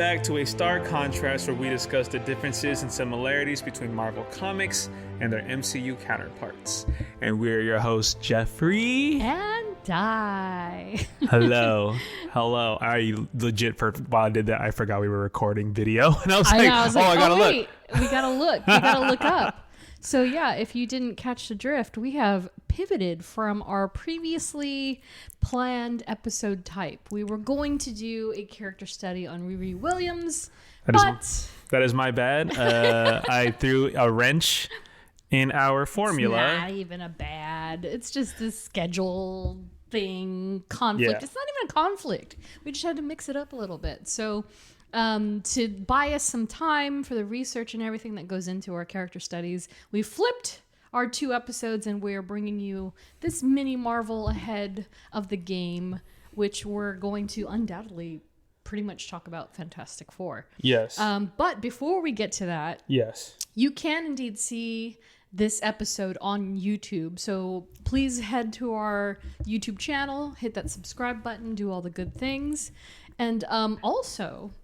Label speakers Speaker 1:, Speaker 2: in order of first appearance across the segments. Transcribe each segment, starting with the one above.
Speaker 1: back to a stark contrast where we discuss the differences and similarities between Marvel Comics and their MCU counterparts. And we're your hosts, Geoffrey
Speaker 2: and Dai.
Speaker 1: Hello. I legit, while I did that, I forgot we were recording video. And I was like, I gotta look.
Speaker 2: We gotta look up. So yeah, if you didn't catch the drift, we have pivoted from our previously planned episode type. We were going to do a character study on Riri Williams,
Speaker 1: that is my bad. I threw a wrench in our formula.
Speaker 2: It's not even a bad. It's just a schedule thing, conflict. Yeah. It's not even a conflict. We just had to mix it up a little bit. So to buy us some time for the research and everything that goes into our character studies, we flipped our 2 episodes and we're bringing you this mini Marvel ahead of the game, which we're going to undoubtedly pretty much talk about Fantastic Four.
Speaker 1: Yes.
Speaker 2: But before we get to that,
Speaker 1: yes, you
Speaker 2: can indeed see this episode on YouTube. So please head to our YouTube channel, hit that subscribe button, do all the good things. And also,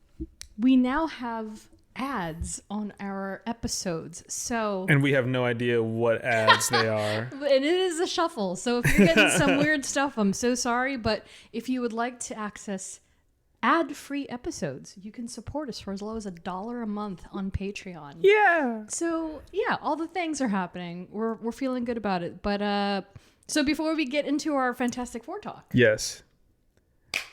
Speaker 2: we now have ads on our episodes. And
Speaker 1: we have no idea what ads they are.
Speaker 2: And it is a shuffle. So if you're getting some weird stuff, I'm so sorry. But if you would like to access ad-free episodes, you can support us for as low as $1 a month on Patreon.
Speaker 1: Yeah.
Speaker 2: So yeah, all the things are happening. We're feeling good about it. But so before we get into our Fantastic Four talk.
Speaker 1: Yes.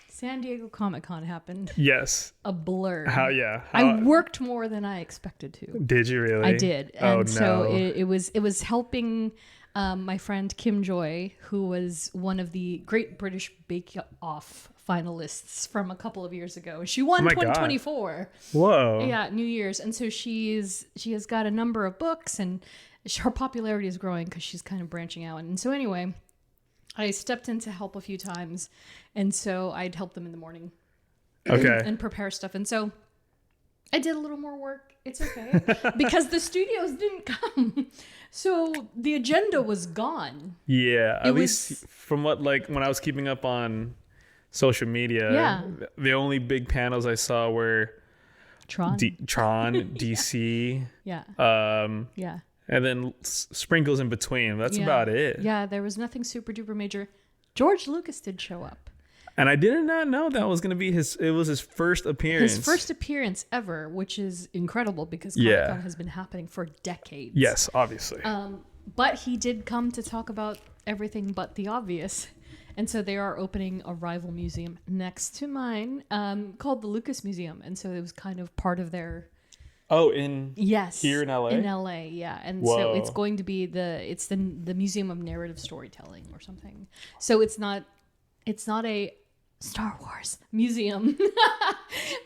Speaker 2: San Diego Comic-Con happened.
Speaker 1: Yes.
Speaker 2: A blur.
Speaker 1: I
Speaker 2: worked more than I expected to.
Speaker 1: Did you really?
Speaker 2: I did. And so it was helping my friend Kim Joy, who was one of the Great British Bake Off finalists from a couple of years ago. She won 2024.
Speaker 1: Whoa.
Speaker 2: Yeah, New Year's. And so she has got a number of books, and her popularity is growing because she's kind of branching out. And so anyway, I stepped in to help a few times, and so I'd help them in the morning.
Speaker 1: Okay.
Speaker 2: And prepare stuff. And so I did a little more work. It's okay. Because the studios didn't come. So the agenda was gone.
Speaker 1: Yeah. At least from what, when I was keeping up on social media, the only big panels I saw were
Speaker 2: Tron,
Speaker 1: DC.
Speaker 2: Yeah.
Speaker 1: Yeah. And then sprinkles in between. That's about it.
Speaker 2: Yeah, there was nothing super duper major. George Lucas did show up.
Speaker 1: And I did not know that was going to be his first appearance.
Speaker 2: His first appearance ever, which is incredible because Comic-Con has been happening for decades.
Speaker 1: Yes, obviously.
Speaker 2: But he did come to talk about everything but the obvious. And so they are opening a rival museum next to mine called the Lucas Museum. And so it was kind of part of their...
Speaker 1: Oh, here in LA?
Speaker 2: In LA, yeah. And so it's going to be the Museum of Narrative Storytelling or something. So it's not a Star Wars museum,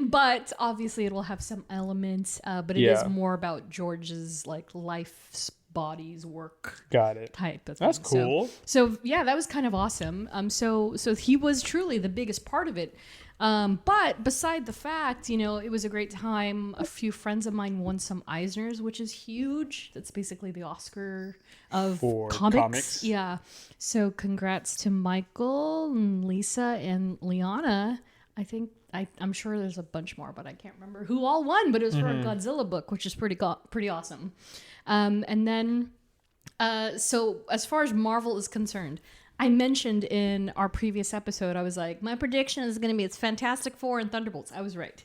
Speaker 2: but obviously it will have some elements, but it is more about George's life's bodies work.
Speaker 1: Got it.
Speaker 2: Type of
Speaker 1: That's
Speaker 2: thing.
Speaker 1: cool.
Speaker 2: So yeah, that was kind of awesome. So he was truly the biggest part of it. But beside the fact, it was a great time. A few friends of mine won some Eisners, which is huge. That's basically the Oscar of comics. Yeah. So congrats to Michael and Lisa and Liana. I'm sure there's a bunch more, but I can't remember who all won, but it was for a Godzilla book, which is pretty awesome. And then, so as far as Marvel is concerned, I mentioned in our previous episode, I was like, my prediction is going to be it's Fantastic Four and Thunderbolts. I was right.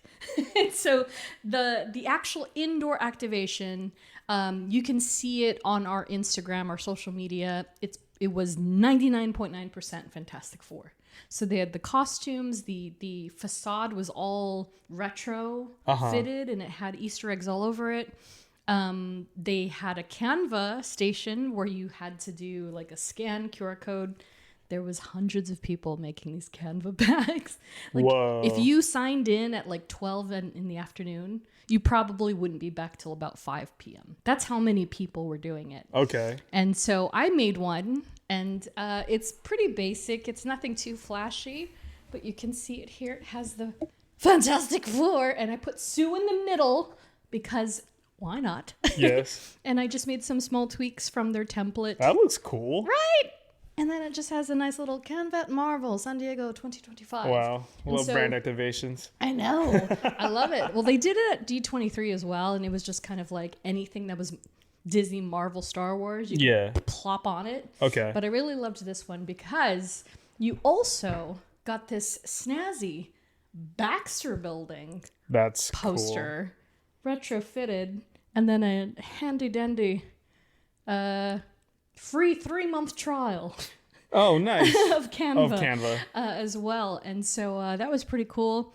Speaker 2: So the actual indoor activation, you can see it on our Instagram, our social media. It was 99.9% Fantastic Four. So they had the costumes, the facade was all retro fitted, and it had Easter eggs all over it. They had a Canva station where you had to do a scan QR code. There was hundreds of people making these Canva bags.
Speaker 1: Whoa.
Speaker 2: If you signed in at 12 in the afternoon, you probably wouldn't be back till about 5 p.m. That's how many people were doing it.
Speaker 1: Okay.
Speaker 2: And so I made one, and it's pretty basic. It's nothing too flashy, but you can see it here. It has the Fantastic Four, and I put Sue in the middle because... why not?
Speaker 1: Yes.
Speaker 2: And I just made some small tweaks from their template.
Speaker 1: That looks cool.
Speaker 2: Right? And then it just has a nice little Canvet Marvel San Diego 2025.
Speaker 1: Wow.
Speaker 2: And
Speaker 1: Little
Speaker 2: so-
Speaker 1: brand activations.
Speaker 2: I know. I love it. Well, they did it at D23 as well, and it was just kind of like anything that was Disney, Marvel, Star Wars. You could plop on it.
Speaker 1: Okay.
Speaker 2: But I really loved this one because you also got this snazzy Baxter Building
Speaker 1: That's
Speaker 2: poster, retrofitted, and then a handy dandy free 3-month trial
Speaker 1: Cool. Oh, nice.
Speaker 2: of Canva,
Speaker 1: Of Canva.
Speaker 2: as well. And so that was pretty cool.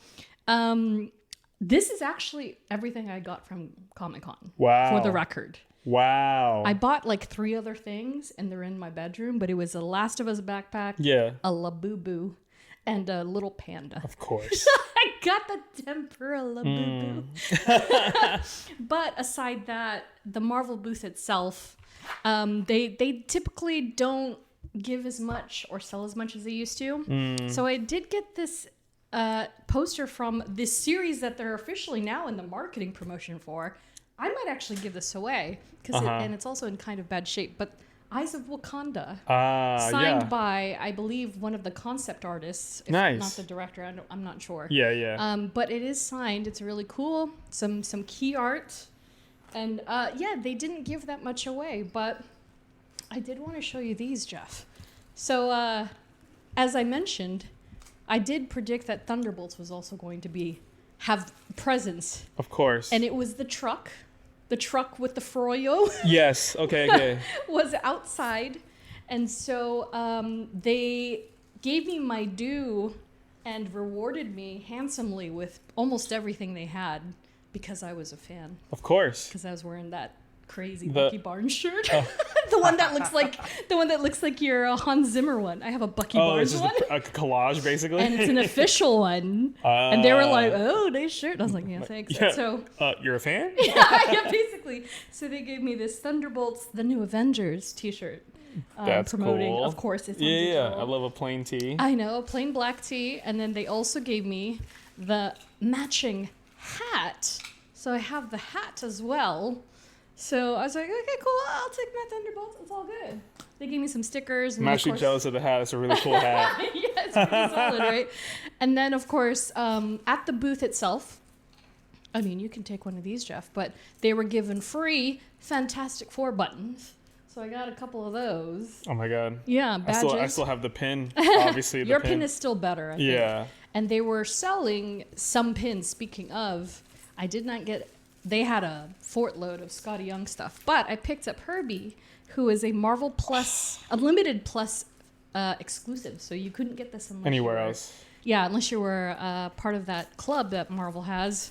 Speaker 2: This is actually everything I got from Comic-Con.
Speaker 1: Wow.
Speaker 2: For the record.
Speaker 1: Wow.
Speaker 2: I bought like 3 other things and they're in my bedroom, but it was a Last of Us backpack,
Speaker 1: Yeah.
Speaker 2: a Labubu, and a little panda.
Speaker 1: Of course.
Speaker 2: I got the tempura Labubu. But aside that, the Marvel booth itself, they typically don't give as much or sell as much as they used to. So I did get this poster from this series that they're officially now in the marketing promotion for. I might actually give this away because and it's also in kind of bad shape. But Eyes of Wakanda, signed by, I believe, one of the concept artists, if
Speaker 1: Nice.
Speaker 2: not the director. I'm not sure.
Speaker 1: Yeah.
Speaker 2: But it is signed. It's really cool. Some key art, and they didn't give that much away. But I did want to show you these, Jeff. So as I mentioned, I did predict that Thunderbolts was also going to have presence,
Speaker 1: Of course.
Speaker 2: and it was the truck. The truck with the froyo
Speaker 1: Yes. Okay.
Speaker 2: was outside. And so they gave me my due and rewarded me handsomely with almost everything they had because I was a fan.
Speaker 1: Of course.
Speaker 2: Because I was wearing that crazy
Speaker 1: The-
Speaker 2: Bucky Barnes shirt. the one that looks like your Hans Zimmer one. I have a Bucky
Speaker 1: Oh, it's
Speaker 2: Barnes
Speaker 1: just
Speaker 2: one.
Speaker 1: a collage, basically.
Speaker 2: And it's an official one. And they were like, "Oh, nice shirt." And I was like, "Yeah, thanks."
Speaker 1: Yeah.
Speaker 2: And so
Speaker 1: You're a fan?
Speaker 2: yeah, basically. So they gave me this Thunderbolts, the New Avengers T-shirt.
Speaker 1: That's
Speaker 2: promoting.
Speaker 1: cool.
Speaker 2: Of course, it's on
Speaker 1: Yeah.
Speaker 2: digital.
Speaker 1: I love a plain tee.
Speaker 2: I know, plain black tee, and then they also gave me the matching hat. So I have the hat as well. So I was like, okay, cool. I'll take my Thunderbolts. It's all good. They gave me some stickers. And
Speaker 1: I'm
Speaker 2: then, of
Speaker 1: actually
Speaker 2: course-
Speaker 1: jealous of the hat. It's a really cool hat.
Speaker 2: yeah, it's pretty solid, right? And then, of course, at the booth itself, I mean, you can take one of these, Jeff, but they were given free Fantastic Four buttons. So I got a couple of those.
Speaker 1: Oh my god.
Speaker 2: Yeah, badges.
Speaker 1: I still have the pin. Obviously, the
Speaker 2: Your
Speaker 1: pin.
Speaker 2: pin is still better, I think.
Speaker 1: Yeah.
Speaker 2: And they were selling some pins. Speaking of, I did not get... They had a fort load of Scotty Young stuff. But I picked up Herbie, who is a Marvel Plus, a Limited Plus exclusive. So you couldn't get this unless
Speaker 1: Anywhere
Speaker 2: you were,
Speaker 1: else.
Speaker 2: Yeah, unless you were part of that club that Marvel has.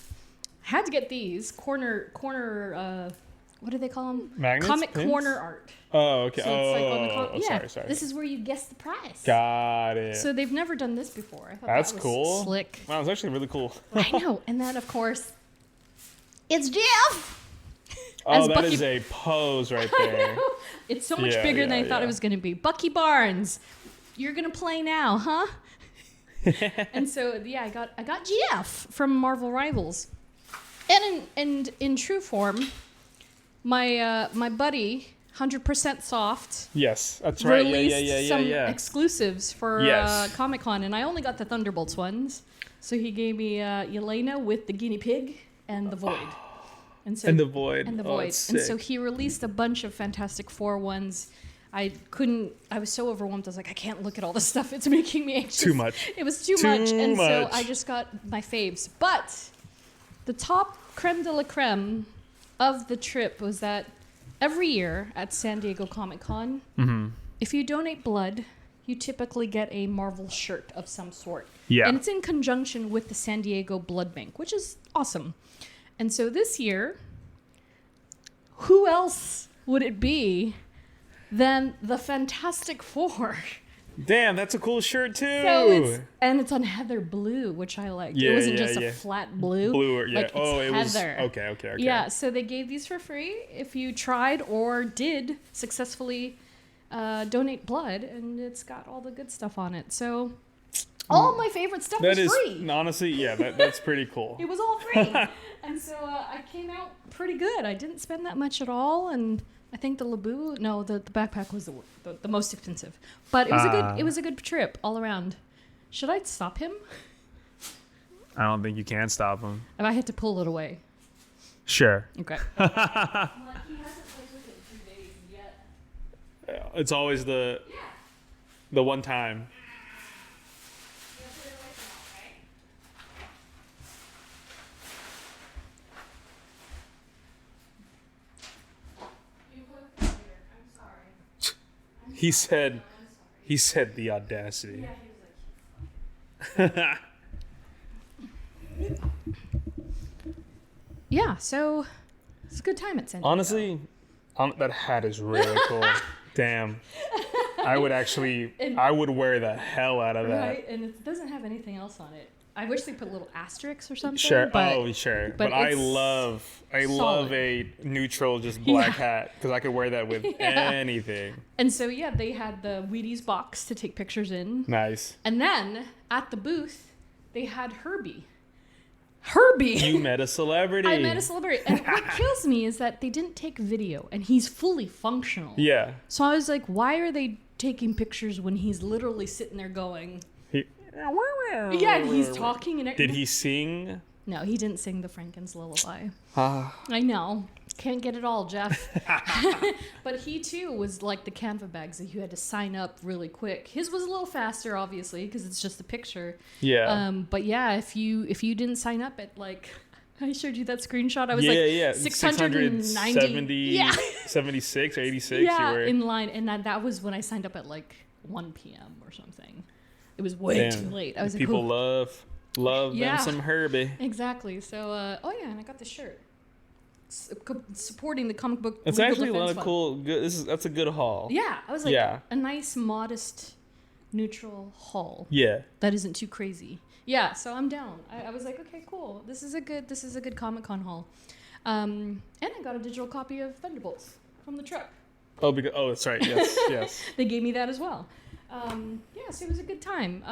Speaker 2: Had to get these. Corner, what do they call them?
Speaker 1: Magnets?
Speaker 2: Comic
Speaker 1: Pins?
Speaker 2: corner art.
Speaker 1: Oh, okay.
Speaker 2: So it's like on the
Speaker 1: yeah. Sorry.
Speaker 2: This is where you guess the price.
Speaker 1: Got it.
Speaker 2: So they've never done this before. I thought
Speaker 1: That's
Speaker 2: that was
Speaker 1: cool.
Speaker 2: slick.
Speaker 1: Wow, it's actually really cool.
Speaker 2: I know. And then, of course, it's Jeff.
Speaker 1: Oh,
Speaker 2: As
Speaker 1: that
Speaker 2: Bucky-
Speaker 1: is a pose right
Speaker 2: I
Speaker 1: there.
Speaker 2: know. It's so much
Speaker 1: Yeah,
Speaker 2: bigger than I
Speaker 1: yeah,
Speaker 2: thought it
Speaker 1: yeah.
Speaker 2: was going to be. Bucky Barnes, you're going to play now, huh? And so, yeah, I got Jeff from Marvel Rivals. And in true form, my buddy, 100% Soft,
Speaker 1: Yes, that's right.
Speaker 2: released some
Speaker 1: Yeah.
Speaker 2: exclusives for
Speaker 1: Yes.
Speaker 2: Comic-Con, and I only got the Thunderbolts ones. So he gave me Yelena with the guinea pig and the Void. And so
Speaker 1: And the Void.
Speaker 2: And the
Speaker 1: Oh,
Speaker 2: Void.
Speaker 1: it's
Speaker 2: And so
Speaker 1: sick.
Speaker 2: he released a bunch of Fantastic Four ones. I was so overwhelmed. I was like, I can't look at all this stuff. It's making me anxious.
Speaker 1: Too much.
Speaker 2: It was too
Speaker 1: Too
Speaker 2: much. And so
Speaker 1: much.
Speaker 2: I just got my faves. But the top creme de la creme of the trip was that every year at San Diego Comic-Con,
Speaker 1: Mm-hmm.
Speaker 2: if you donate blood, you typically get a Marvel shirt of some sort.
Speaker 1: Yeah.
Speaker 2: And it's in conjunction with the San Diego Blood Bank, which is awesome. And so this year, who else would it be than the Fantastic Four?
Speaker 1: Damn, that's a cool shirt too.
Speaker 2: So it's on heather blue, which I liked.
Speaker 1: Yeah,
Speaker 2: it wasn't
Speaker 1: yeah,
Speaker 2: just
Speaker 1: yeah.
Speaker 2: a flat blue.
Speaker 1: Blue or yeah.
Speaker 2: Like, it's
Speaker 1: it was
Speaker 2: heather.
Speaker 1: okay.
Speaker 2: Yeah, so they gave these for free if you tried or did successfully donate blood, and it's got all the good stuff on it. So All my favorite stuff was free.
Speaker 1: Honestly, yeah, that's pretty cool.
Speaker 2: It was all free. And so I came out pretty good. I didn't spend that much at all, and I think the backpack was the most expensive. But it was a good trip all around. Should I stop him?
Speaker 1: I don't think you can stop him.
Speaker 2: If I had to pull it away.
Speaker 1: Sure.
Speaker 2: Okay.
Speaker 3: He hasn't played with it in 2 days yet.
Speaker 1: It's always the one time.
Speaker 3: You have to put it away for now, okay? You put it here. I'm sorry.
Speaker 1: He said the audacity.
Speaker 3: Yeah, he was like,
Speaker 2: Yeah, so it's a good time at San Diego.
Speaker 1: Honestly, that hat is really cool. Damn. I would wear the hell out of that.
Speaker 2: Right, and it doesn't have anything else on it. I wish they put little asterisks or something.
Speaker 1: Sure.
Speaker 2: But,
Speaker 1: Sure.
Speaker 2: but
Speaker 1: But I
Speaker 2: it's
Speaker 1: love
Speaker 2: solid.
Speaker 1: a neutral, just black
Speaker 2: Yeah.
Speaker 1: hat because I could wear that with anything.
Speaker 2: And so, yeah, they had the Wheaties box to take pictures in.
Speaker 1: Nice.
Speaker 2: And then at the booth, they had Herbie.
Speaker 1: You met a celebrity.
Speaker 2: I met a celebrity. And what kills me is that they didn't take video, and he's fully functional.
Speaker 1: Yeah.
Speaker 2: So I was like, why are they taking pictures when he's literally sitting there going... Yeah, and he's talking and
Speaker 1: Did he sing?
Speaker 2: No, he didn't sing the Franken's lullaby.
Speaker 1: Ah.
Speaker 2: I know. Can't get it all, Jeff. But he too was like the Canva bags that you had to sign up really quick. His was a little faster, obviously, because it's just a picture.
Speaker 1: Yeah.
Speaker 2: But yeah, if you didn't sign up at like, I showed you that screenshot. I was 690.
Speaker 1: 76 or 86.
Speaker 2: Yeah,
Speaker 1: you were.
Speaker 2: in line, and that was when I signed up at like 1 p.m. or something. It was way too late. I was
Speaker 1: people
Speaker 2: like,
Speaker 1: love
Speaker 2: Yeah.
Speaker 1: them some Herbie.
Speaker 2: Exactly. So, and I got the shirt. Supporting the comic book.
Speaker 1: It's
Speaker 2: legal
Speaker 1: actually a lot
Speaker 2: defense
Speaker 1: of
Speaker 2: fund.
Speaker 1: cool. That's a good haul.
Speaker 2: Yeah, I was like,
Speaker 1: Yeah.
Speaker 2: a nice, modest, neutral haul
Speaker 1: Yeah.
Speaker 2: that isn't too crazy. Yeah, so I'm down. I was like, okay, cool. This is a good Comic-Con haul. And I got a digital copy of Thunderbolts from the truck.
Speaker 1: Oh, that's right. Yes, yes.
Speaker 2: They gave me that as well. So it was a good time.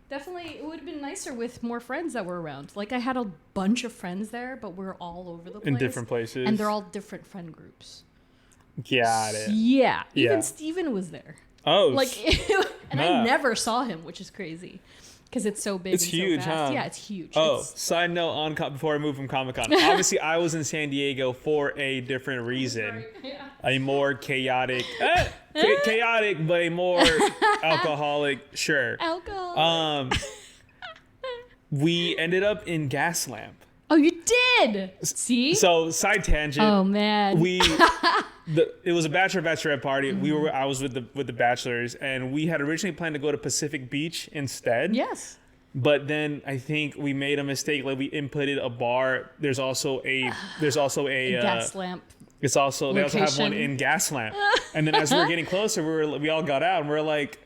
Speaker 2: Definitely, it would have been nicer with more friends that were around. Like, I had a bunch of friends there, but we're all over the place.
Speaker 1: In different places.
Speaker 2: And they're all different friend groups.
Speaker 1: Got it.
Speaker 2: Yeah.
Speaker 1: Yeah.
Speaker 2: Even Steven was there.
Speaker 1: Oh.
Speaker 2: Like, and I never saw him, which is crazy. Because it's so big
Speaker 1: It's
Speaker 2: and
Speaker 1: huge,
Speaker 2: so fast.
Speaker 1: huh?
Speaker 2: Yeah, it's huge.
Speaker 1: Oh,
Speaker 2: It's,
Speaker 1: side note before I move from Comic-Con. Obviously, I was in San Diego for a different reason.
Speaker 2: yeah.
Speaker 1: A more chaotic, chaotic, but a more alcoholic, sure.
Speaker 2: Alcohol.
Speaker 1: We ended up in Gaslamp.
Speaker 2: Oh, you did? See?
Speaker 1: So, side tangent.
Speaker 2: Oh, man.
Speaker 1: It was a bachelorette party. I was with the bachelors, and we had originally planned to go to Pacific Beach instead.
Speaker 2: Yes.
Speaker 1: But then I think we made a mistake. Like, we inputted a bar. There's also a
Speaker 2: Gas lamp.
Speaker 1: They also have one
Speaker 2: location.
Speaker 1: in Gaslamp. And then as we were getting closer, we all got out and we are like,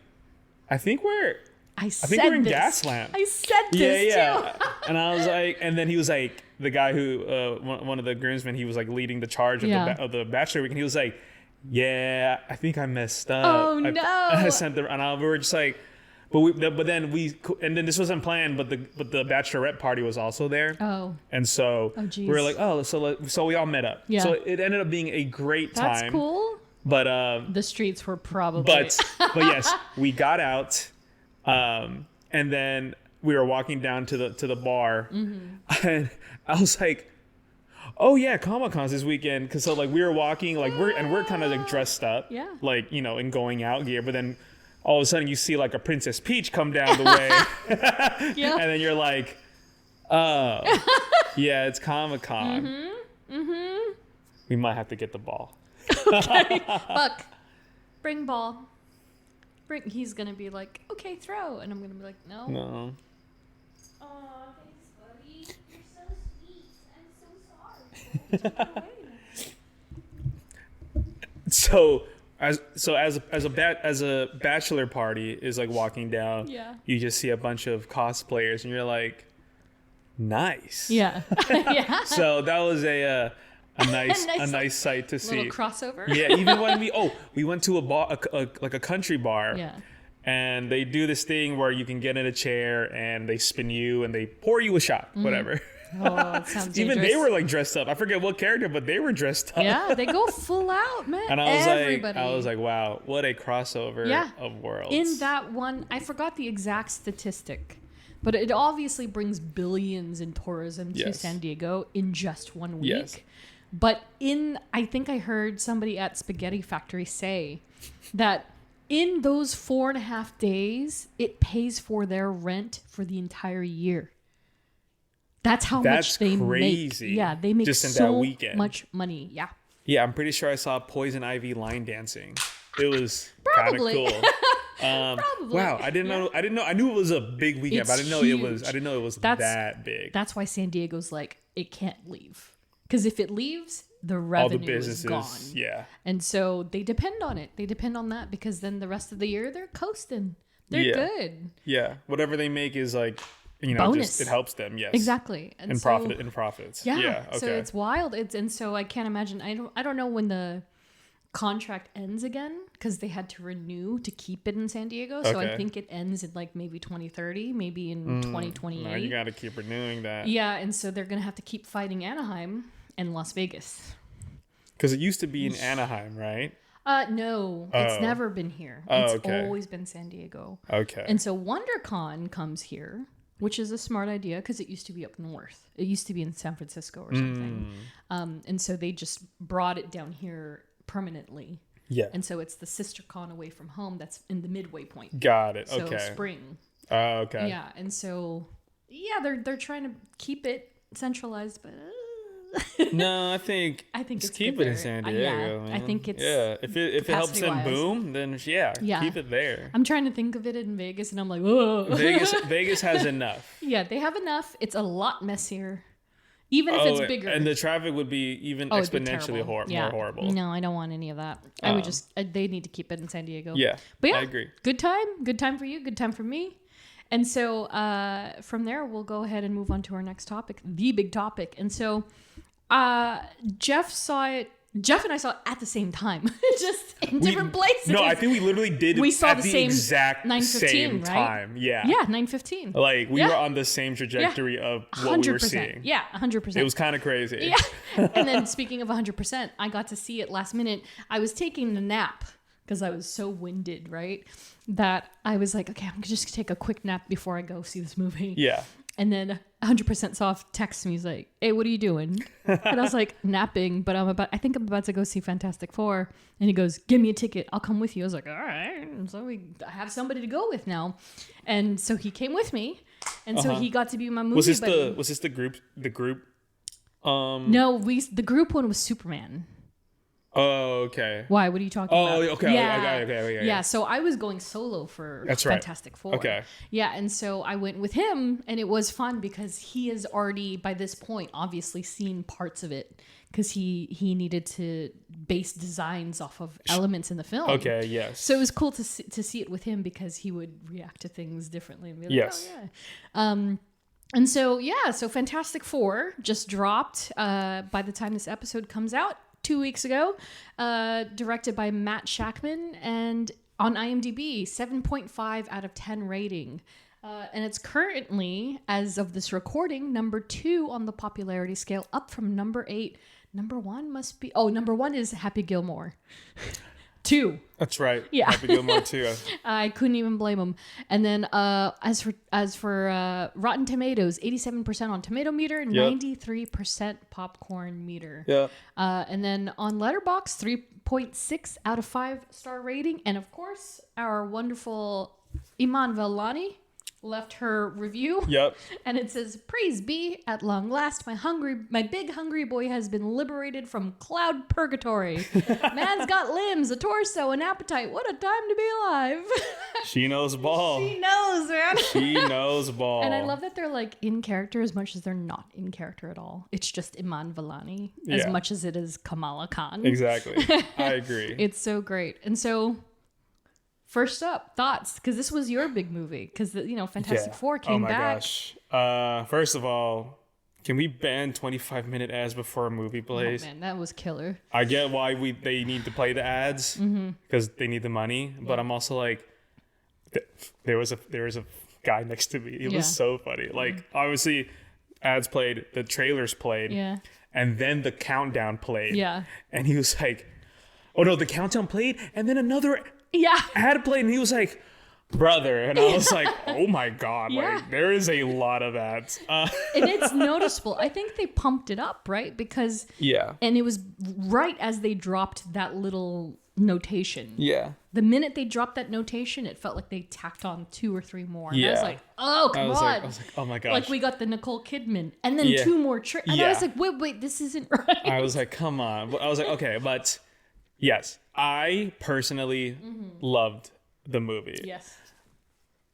Speaker 1: I think we're in Gaslamp.
Speaker 2: I said this too.
Speaker 1: And I was like, and then he was like, the guy who one of the groomsmen, he was like leading the charge of the bachelor week, and he was like, yeah, I think I messed up.
Speaker 2: Oh, no.
Speaker 1: I sent we were just like, but then this wasn't planned, but the bachelorette party was also there.
Speaker 2: Oh.
Speaker 1: And so we were like, so we all met up.
Speaker 2: Yeah.
Speaker 1: So it ended up being a great time.
Speaker 2: That's cool.
Speaker 1: But
Speaker 2: the streets were probably.
Speaker 1: but yes, we got out, and then we were walking down to the bar, and I was like, oh yeah, Comic-Con's this weekend, because so like we were walking, like we're kind of like dressed up,
Speaker 2: Yeah.
Speaker 1: like, you know, in going out gear, but then all of a sudden you see like a Princess Peach come down the way,
Speaker 2: Yeah.
Speaker 1: and then you're like, oh yeah, it's Comic-Con. We might have to get the ball.
Speaker 2: Buck, bring ball. He's gonna be like, okay, throw, and I'm gonna be like, no.
Speaker 1: No.
Speaker 3: Aw, thanks, buddy. You're so sweet. I'm so sorry. Take it away.
Speaker 1: as a bachelor party is like walking down,
Speaker 2: Yeah.
Speaker 1: you just see a bunch of cosplayers and you're like, nice.
Speaker 2: Yeah. Yeah.
Speaker 1: So that was a nice sight to see.
Speaker 2: Little crossover.
Speaker 1: Yeah, even when we went to a bar, like a country bar.
Speaker 2: Yeah.
Speaker 1: And they do this thing where you can get in a chair and they spin you and they pour you a shot, whatever.
Speaker 2: Oh, it sounds
Speaker 1: Even
Speaker 2: dangerous.
Speaker 1: they were like dressed up. I forget what character, but they were dressed up.
Speaker 2: Yeah, they go full out, man.
Speaker 1: And
Speaker 2: Everybody.
Speaker 1: I was like, wow, what a crossover of worlds.
Speaker 2: In that one, I forgot the exact statistic, but it obviously brings billions in tourism to San Diego in just 1 week.
Speaker 1: Yes.
Speaker 2: But I think I heard somebody at Spaghetti Factory say that in those 4.5 days, it pays for their rent for the entire year. That's how much they
Speaker 1: crazy.
Speaker 2: make. Yeah, they make
Speaker 1: just in
Speaker 2: so
Speaker 1: that weekend.
Speaker 2: much money. Yeah.
Speaker 1: Yeah, I'm pretty sure I saw Poison Ivy line dancing. It was kind of
Speaker 2: Probably.
Speaker 1: cool.
Speaker 2: Probably.
Speaker 1: Wow, I didn't know. I knew it was a big weekend, but I didn't know
Speaker 2: huge.
Speaker 1: it was
Speaker 2: That's-
Speaker 1: that big.
Speaker 2: That's why San Diego's like, it can't leave. Because if it leaves, the revenue
Speaker 1: All the businesses,
Speaker 2: is gone.
Speaker 1: yeah.
Speaker 2: And so they depend on it. They depend on that because then the rest of the year they're coasting. They're good.
Speaker 1: Yeah, whatever they make is like,
Speaker 2: Bonus.
Speaker 1: just it helps them. Yes,
Speaker 2: Exactly. And
Speaker 1: in
Speaker 2: so,
Speaker 1: profits.
Speaker 2: Yeah.
Speaker 1: Okay.
Speaker 2: So it's wild. And so I can't imagine. I don't know when the contract ends again because they had to renew to keep it in San Diego. So I
Speaker 1: Okay.
Speaker 2: think it ends in like maybe 2030, maybe in 2028.
Speaker 1: No, you got to keep renewing that.
Speaker 2: Yeah, and so they're gonna have to keep fighting Anaheim and Las Vegas.
Speaker 1: Because it used to be in Anaheim, right?
Speaker 2: No, it's
Speaker 1: Oh.
Speaker 2: never been here.
Speaker 1: Oh,
Speaker 2: It's
Speaker 1: okay.
Speaker 2: always been San Diego.
Speaker 1: Okay.
Speaker 2: And so WonderCon comes here, which is a smart idea because it used to be up north. It used to be in San Francisco or something. And so they just brought it down here permanently.
Speaker 1: Yeah.
Speaker 2: And so it's the sister con away from home that's in the midway point.
Speaker 1: Got it.
Speaker 2: So
Speaker 1: Okay.
Speaker 2: spring.
Speaker 1: Oh, okay.
Speaker 2: Yeah, and so they're trying to keep it centralized, but
Speaker 1: No, I think
Speaker 2: it's
Speaker 1: just keep
Speaker 2: good
Speaker 1: it in
Speaker 2: there.
Speaker 1: San
Speaker 2: Yeah,
Speaker 1: Diego.
Speaker 2: I
Speaker 1: Man.
Speaker 2: think it's
Speaker 1: if it helps them
Speaker 2: capacity-wise.
Speaker 1: boom, then
Speaker 2: Yeah.
Speaker 1: keep it there.
Speaker 2: I'm trying to think of it in Vegas, and I'm like, whoa.
Speaker 1: Vegas has enough.
Speaker 2: Yeah, they have enough. It's a lot messier, even if it's bigger.
Speaker 1: And the traffic would be even
Speaker 2: It'd be
Speaker 1: exponentially
Speaker 2: terrible.
Speaker 1: more horrible.
Speaker 2: No, I don't want any of that. I would just they need to keep it in San Diego.
Speaker 1: Yeah,
Speaker 2: But yeah,
Speaker 1: I agree.
Speaker 2: Good time for you. Good time for me. And so from there, we'll go ahead and move on to our next topic, the big topic. And so Jeff saw it. Jeff and I saw it at the same time, just in different places.
Speaker 1: No, I think we literally did.
Speaker 2: We saw
Speaker 1: at
Speaker 2: the
Speaker 1: the
Speaker 2: same
Speaker 1: exact
Speaker 2: 9:15,
Speaker 1: same
Speaker 2: right?
Speaker 1: time. Yeah.
Speaker 2: Yeah, 9:15.
Speaker 1: Like we
Speaker 2: Yeah.
Speaker 1: were on the same trajectory of what we were seeing.
Speaker 2: Yeah, 100%.
Speaker 1: It was kind of crazy.
Speaker 2: Yeah. And then speaking of 100%, I got to see it last minute. I was taking a nap because I was so winded, right? That I was like, okay, I'm gonna just take a quick nap before I go see this movie.
Speaker 1: Yeah.
Speaker 2: And then 100% Soft texts me. He's like, hey, what are you doing? And I was like, napping, but I think I'm about to go see Fantastic Four. And he goes, give me a ticket. I'll come with you. I was like, all right. And so I have somebody to go with now. And so he came with me. And so he got to be my movie
Speaker 1: Was this
Speaker 2: buddy.
Speaker 1: the group?
Speaker 2: No, the group one was Superman.
Speaker 1: Oh, okay.
Speaker 2: Why? What are you talking about?
Speaker 1: Oh, okay.
Speaker 2: Yeah.
Speaker 1: Okay.
Speaker 2: Yeah, so I was going solo for
Speaker 1: That's right.
Speaker 2: Fantastic Four.
Speaker 1: Okay.
Speaker 2: Yeah, and so I went with him, and it was fun because he has already, by this point, obviously seen parts of it because he needed to base designs off of elements in the film.
Speaker 1: Okay. Yes.
Speaker 2: So it was cool to see it with him because he would react to things differently and be like,
Speaker 1: Yes.
Speaker 2: oh, yeah. And so, so Fantastic Four just dropped by the time this episode comes out 2 weeks ago, directed by Matt Shackman, and on IMDb, 7.5 out of 10 rating. And it's currently, as of this recording, number 2 on the popularity scale, up from number 8. Number 1 must be... Oh, number 1 is Happy Gilmore. 2.
Speaker 1: That's right.
Speaker 2: Yeah.
Speaker 1: Happy Gilmore too.
Speaker 2: I couldn't even blame him. And then as for Rotten Tomatoes, 87% on Tomato Meter, 93% Popcorn Meter.
Speaker 1: Yeah.
Speaker 2: And then on Letterboxd, 3.6 out of 5 star rating. And of course, our wonderful Iman Vellani left her review.
Speaker 1: Yep.
Speaker 2: And it says, praise be, at long last, my big hungry boy has been liberated from cloud purgatory. Man's got limbs, a torso, an appetite. What a time to be alive.
Speaker 1: She knows ball.
Speaker 2: She knows, man.
Speaker 1: She knows ball.
Speaker 2: And I love that they're like in character as much as they're not in character at all. It's just Iman Vellani as
Speaker 1: Yeah.
Speaker 2: much as it is Kamala Khan.
Speaker 1: Exactly. I agree.
Speaker 2: It's so great. And so, first up, thoughts, because this was your big movie. Because Fantastic Four came back.
Speaker 1: Oh my gosh. First of all, can we ban 25-minute ads before a movie plays?
Speaker 2: Oh man, that was killer.
Speaker 1: I get why they need to play the ads
Speaker 2: Mm-hmm.
Speaker 1: because they need the money, but I'm also like, there was a guy next to me. It was so funny. Like, obviously, ads played, the trailers played, and then the countdown played.
Speaker 2: Yeah.
Speaker 1: And he was like, oh no, the countdown played, and then another
Speaker 2: Yeah.
Speaker 1: ad played, and he was like, brother. And I was like, oh my God,
Speaker 2: Yeah.
Speaker 1: like, there is a lot of ads.
Speaker 2: And it's noticeable. I think they pumped it up, right? Because and it was right as they dropped that little notation.
Speaker 1: Yeah.
Speaker 2: The minute they dropped that notation, it felt like they tacked on 2 or 3 more. And I was like, oh, come on.
Speaker 1: I was like, oh my gosh.
Speaker 2: Like, we got the Nicole Kidman and then 2 more and I was like, wait, this isn't right.
Speaker 1: I was like, come on. I was like, okay, but yes, I personally loved the movie.
Speaker 2: Yes.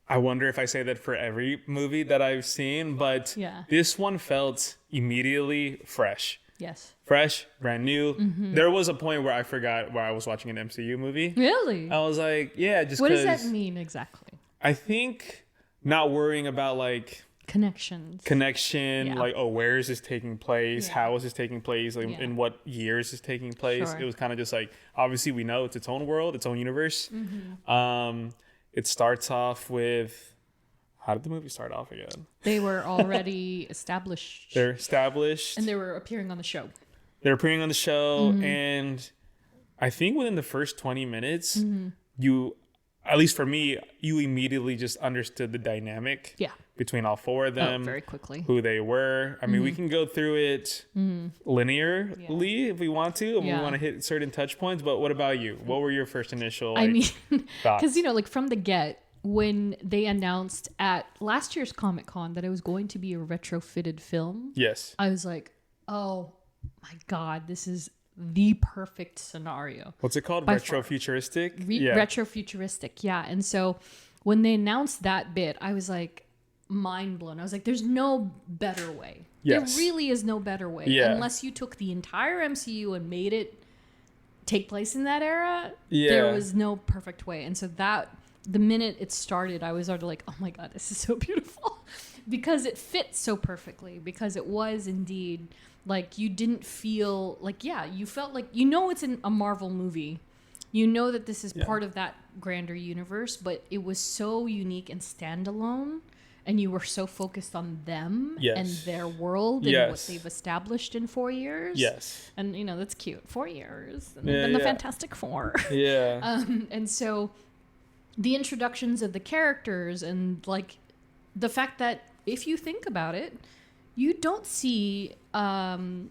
Speaker 1: I wonder if I say that for every movie that I've seen, but this one felt immediately fresh.
Speaker 2: Yes.
Speaker 1: Fresh, brand new. There was a point where I forgot where I was watching an MCU movie.
Speaker 2: Really?
Speaker 1: I was like, yeah, just
Speaker 2: what does that mean exactly?
Speaker 1: I think not worrying about like
Speaker 2: connection,
Speaker 1: like, oh, where is this taking place? How is this taking place? Like, in what years is this taking place? It was kind of just like, obviously we know it's its own world, its own universe. It starts off with, how did the movie start off again?
Speaker 2: They were already established.
Speaker 1: They're established.
Speaker 2: And they were appearing on the show.
Speaker 1: They're appearing on the show. And I think within the first 20 minutes, you, at least for me, you immediately just understood the dynamic between all 4 of them.
Speaker 2: Very quickly.
Speaker 1: Who they were. I mean, we can go through it linearly if we want to. If we want to hit certain touch points. But what about you? What were your first initial thoughts?
Speaker 2: Because, like from the get, when they announced at last year's Comic-Con that it was going to be a retrofitted film.
Speaker 1: Yes.
Speaker 2: I was like, oh my God, this is the perfect scenario.
Speaker 1: What's it called? Retrofuturistic?
Speaker 2: Retrofuturistic, yeah. And so when they announced that bit, I was like mind blown. I was like, there's no better way.
Speaker 1: Yes.
Speaker 2: There really is no better way. Unless you took the entire MCU and made it take place in that era, there was no perfect way. And so the minute it started, I was already like, oh my God, this is so beautiful. Because it fit so perfectly. Because it was indeed, like, you didn't feel, like, you felt like, it's in a Marvel movie. You know that this is part of that grander universe, but it was so unique and standalone. And you were so focused on them and their world and what they've established in 4 years.
Speaker 1: Yes.
Speaker 2: And, that's cute. 4 years. And then the Fantastic Four.
Speaker 1: Yeah.
Speaker 2: And so the introductions of the characters and like the fact that if you think about it, you don't see Ben